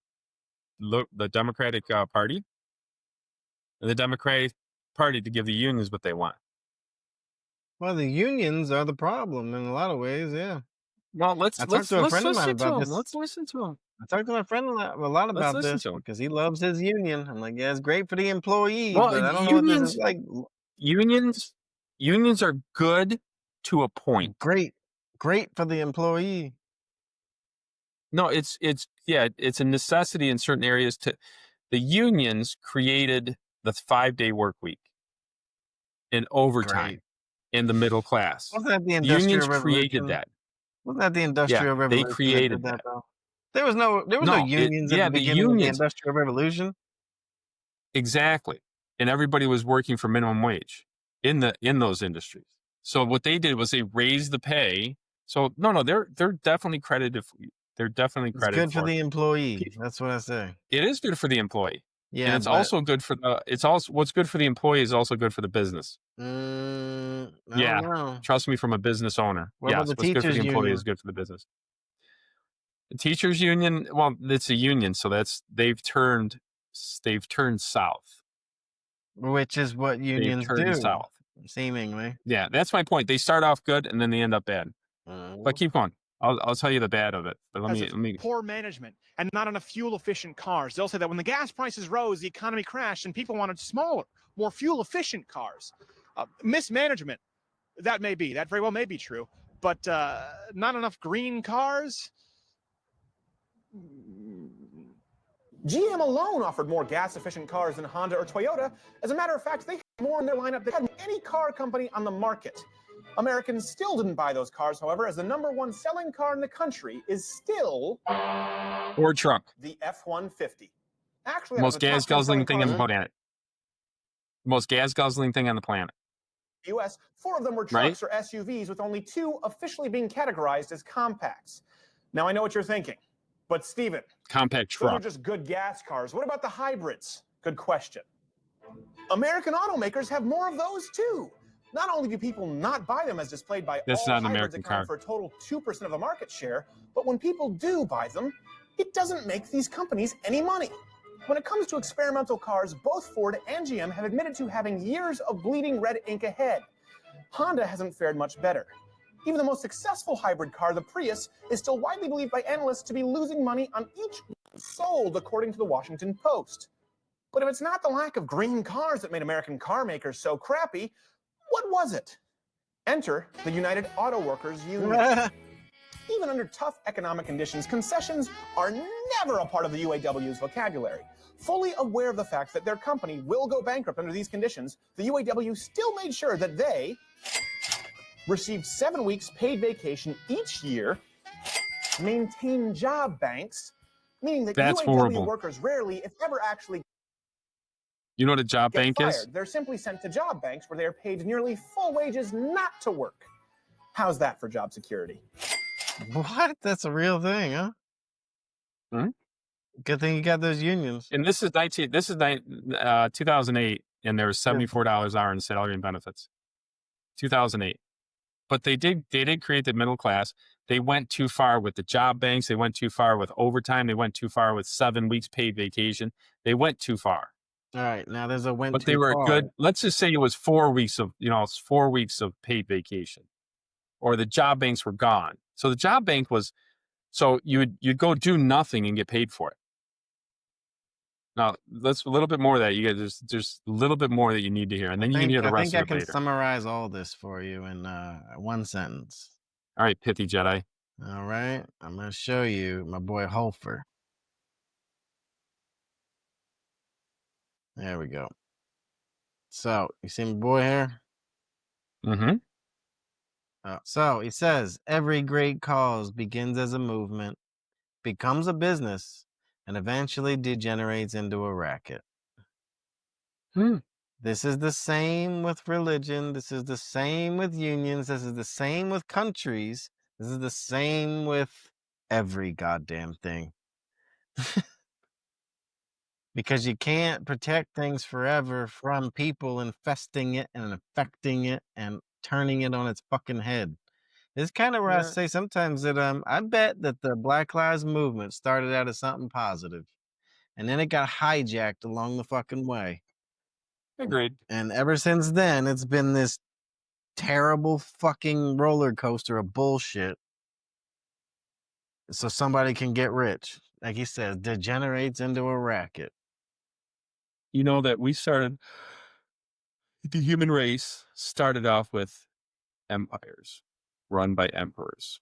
B: Democratic Party and the Democratic Party to give the unions what they want.
A: Well, the unions are the problem in a lot of ways, yeah.
B: Well, let's listen to him.
A: Let's listen to him. I talked to my friend a lot about this because he loves his union. I'm like, yeah, it's great for the employee,
B: well,
A: but I don't know what this is like.
B: Unions are good to a point.
A: Great for the employee.
B: No, it's a necessity in certain areas. The unions created the 5-day work week and overtime in the middle class.
A: Wasn't that the Industrial Revolution?
B: Created that.
A: Wasn't that the Industrial Revolution?
B: They created that.
A: There was no unions at the beginning of the Industrial Revolution.
B: Exactly. And everybody was working for minimum wage in those industries. So what they did was they raised the pay. So they're definitely credited. They're definitely credited.
A: It's good for the employee. That's what I say.
B: It is good for the employee.
A: Yeah,
B: and it's also good for what's good for the employee is also good for the business.
A: I don't know.
B: Trust me, from a business owner.
A: What's
B: good for the employee is good for the business. The teachers union, well, it's a union, so they've turned south.
A: Which is what unions do.
B: South.
A: Seemingly.
B: Yeah, that's my point. They start off good and then they end up bad. But keep going. I'll tell you the bad of it. But let me.
E: Poor management and not enough fuel-efficient cars. They'll say that when the gas prices rose, the economy crashed, and people wanted smaller, more fuel-efficient cars. Mismanagement, that very well may be true, but not enough green cars.
D: GM alone offered more gas-efficient cars than Honda or Toyota. As a matter of fact, they had more in their lineup than any car company on the market. Americans still didn't buy those cars, however, as the #1 selling car in the country is still...
B: Ford truck.
D: The F-150. actually
B: Most gas guzzling thing on the planet. Most gas guzzling thing on the planet.
D: US, 4 of them were trucks or SUVs, with only 2 officially being categorized as compacts. Now I know what you're thinking, but Stephen,
B: compact truck.
D: Those are just good gas cars. What about the hybrids? Good question. American automakers have more of those too. Not only do people not buy them as displayed by all hybrids accounting for a total 2% of the market share, but when people do buy them, it doesn't make these companies any money. When it comes to experimental cars, both Ford and GM have admitted to having years of bleeding red ink ahead. Honda hasn't fared much better. Even the most successful hybrid car, the Prius, is still widely believed by analysts to be losing money on each sold, according to the Washington Post. But if it's not the lack of green cars that made American car makers so crappy, what was it? Enter the United Auto Workers Union. Even under tough economic conditions, concessions are never a part of the UAW's vocabulary. Fully aware of the fact that their company will go bankrupt under these conditions, the UAW still made sure that they received 7 weeks paid vacation each year, maintain job banks, meaning that UAW workers rarely, if ever, actually
B: You know what a job bank
D: fired.
B: is?
D: They're simply sent to job banks where they are paid nearly full wages not to work. How's that for job security?
A: What? That's a real thing, huh?
B: Hmm?
A: Good thing you got those unions.
B: And this is 2008, and there was $74 an hour in salary and benefits. 2008. But they did create the middle class. They went too far with the job banks. They went too far with overtime. They went too far with 7 weeks paid vacation. They went too far.
A: All right, now there's a went
B: but
A: too
B: they were
A: far.
B: good. Let's just say it was 4 weeks of, 4 weeks of paid vacation, or the job banks were gone. So the job bank was, so you'd go do nothing and get paid for it. Now, let's a little bit more of that. You guys, there's a little bit more that you need to hear, and then you can hear the rest of it later.
A: I think I can summarize all this for you in one sentence.
B: All right, pithy Jedi.
A: All right, I'm going to show you my boy Holfer. There we go. So, you see my boy here?
B: Mm-hmm.
A: So, he says, every great cause begins as a movement, becomes a business, and eventually degenerates into a racket. This is the same with religion. This is the same with unions. This is the same with countries. This is the same with every goddamn thing. Because you can't protect things forever from people infesting it and affecting it and turning it on its fucking head. It's kind of where I say sometimes that I bet that the Black Lives Movement started out as something positive, and then it got hijacked along the fucking way.
B: Agreed.
A: And ever since then, it's been this terrible fucking roller coaster of bullshit. So somebody can get rich. Like he says, degenerates into a racket.
B: You know that the human race started off with empires run by emperors.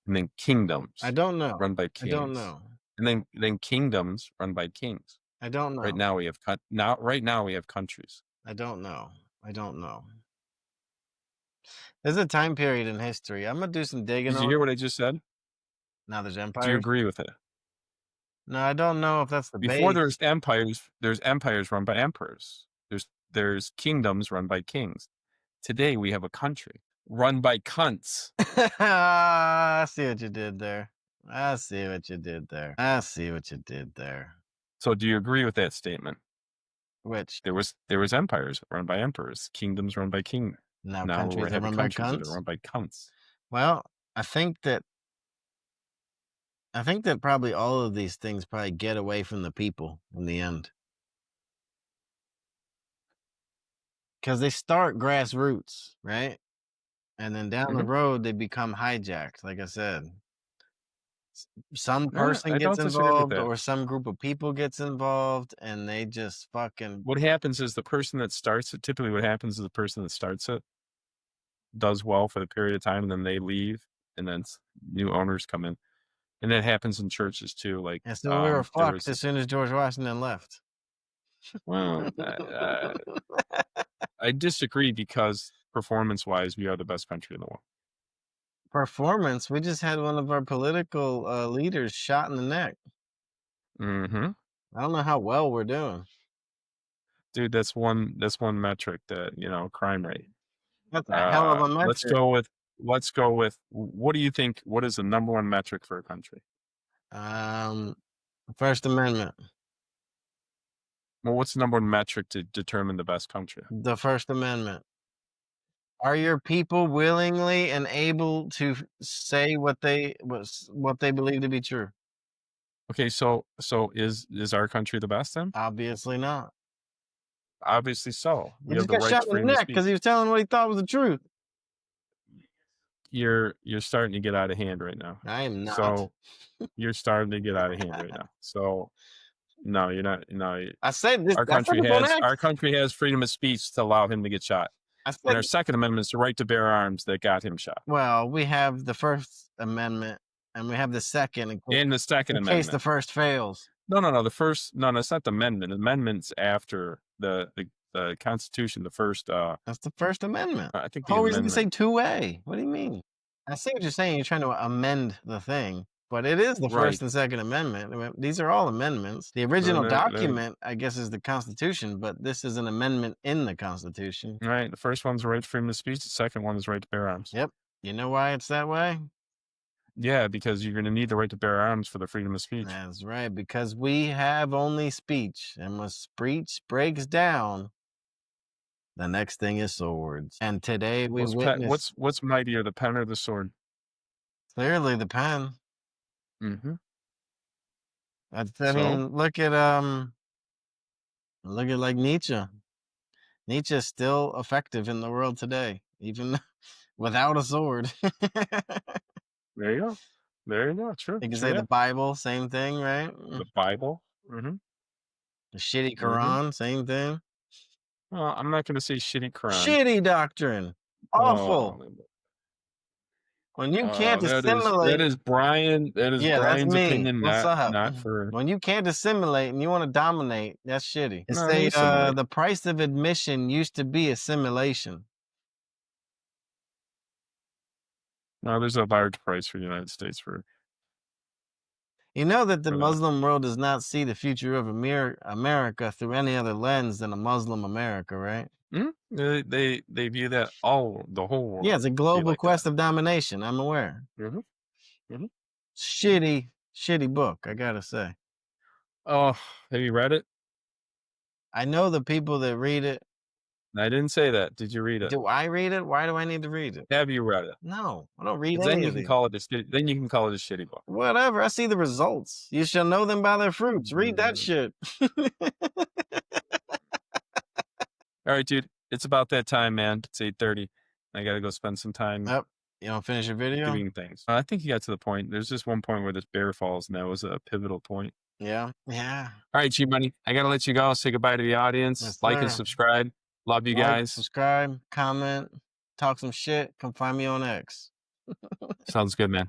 B: And then kingdoms.
A: I don't know.
B: Run by kings.
A: I don't know.
B: And then kingdoms run by kings.
A: I don't know.
B: Right now we have countries.
A: I don't know. There's a time period in history. I'm gonna do some digging.
B: Did you hear what I just said?
A: Now there's empires.
B: Do you agree with it?
A: No, I don't know if that's the
B: Before
A: base.
B: there's empires run by emperors. There's kingdoms run by kings. Today we have a country run by cunts.
A: I see what you did there.
B: So do you agree with that statement?
A: Which
B: there was empires run by emperors, kingdoms run by kings.
A: Now countries are run by cunts.
B: That are run by cunts.
A: Well, I think that probably all of these things probably get away from the people in the end. Because they start grassroots, right? And then down the road, they become hijacked, like I said. Some person gets involved or some group of people gets involved and they just fucking...
B: What happens is the person that starts it, typically what happens is the person that starts it does well for the period of time and then they leave and then new owners come in. And that happens in churches too. Like,
A: and so we were fucked as soon as George Washington left.
B: Well, I disagree because performance-wise, we are the best country in the world.
A: Performance? We just had one of our political leaders shot in the neck.
B: Mm-hmm.
A: I don't know how well we're doing.
B: Dude, that's one metric that, crime rate.
A: That's a hell of a
B: Let's
A: metric.
B: go with what do you think, what is the number one metric for a country?
A: First Amendment.
B: Well, what's the number one metric to determine the best country?
A: The First Amendment. Are your people willingly and able to say what they believe to be true?
B: Okay, so is our country the best then?
A: Obviously not.
B: Obviously so.
A: He just got shot in the neck because he was telling what he thought was the truth.
B: You're starting to get out of hand right now.
A: I am not.
B: So you're starting to get out of hand right now. So no, you're not. No,
A: I said this.
B: our country has freedom of speech to allow him to get shot. And our Second Amendment is the right to bear arms that got him shot.
A: Well, we have the First Amendment and we have the Second.
B: And the Second Amendment.
A: In case the first fails.
B: No. The first. No, it's not the amendment. The amendment's after the Constitution. The first.
A: That's the First Amendment.
B: I think.
A: The whole reason you say 2A. What do you mean? I see what you're saying. You're trying to amend the thing, but it is the First and Second Amendment. These are all amendments. The original document, I guess, is the Constitution, but this is an amendment in the Constitution.
B: Right. The first one's the right to freedom of speech. The second one is right to bear arms.
A: Yep. You know why it's that way?
B: Yeah, because you're going to need the right to bear arms for the freedom of speech.
A: That's right, because we have only speech, and when speech breaks down, the next thing is swords. And today we witness...
B: What's mightier, the pen or the sword?
A: Clearly the pen.
B: Mm-hmm.
A: I mean, look at like Nietzsche. Nietzsche is still effective in the world today, even without a sword.
B: There you go. True.
A: You can say the Bible, same thing, right?
B: The Bible. Mm-hmm.
A: The shitty Quran, same thing.
B: Well, I'm not going to say shitty Quran.
A: Shitty doctrine. Awful. When you can't assimilate...
B: That is Brian. That is Brian's opinion, not for...
A: When you can't assimilate and you want to dominate, that's shitty. The price of admission used to be assimilation.
B: No, there's a large price for the United States for...
A: You know that the Muslim world does not see the future of America through any other lens than a Muslim America, right?
B: Mm-hmm. They view that the whole world.
A: Yeah, it's a global quest of domination. I'm aware.
B: Mm-hmm. Mm-hmm.
A: Shitty book, I gotta say.
B: Oh, have you read it?
A: I know the people that read it.
B: I didn't say that. Did you read it?
A: Do I read it? Why do I need to read it?
B: Have you read it?
A: No, I don't read
B: Then
A: any
B: you
A: of
B: can
A: these.
B: call it then you can call it a shitty book.
A: Whatever. I see the results. You shall know them by their fruits. Read that shit.
B: All right, dude. It's about that time, man. It's 8:30. I gotta go spend some time.
A: Yep. You don't finish your video?
B: Doing things. I think you got to the point. There's just one point where this bear falls, and that was a pivotal point.
A: Yeah. Yeah.
B: All right, G-Money. I gotta let you go. Say goodbye to the audience.
A: Yes,
B: like
A: sir.
B: and subscribe. Love you guys.
A: Subscribe, comment, talk some shit. Come find me on X.
B: Sounds good, man.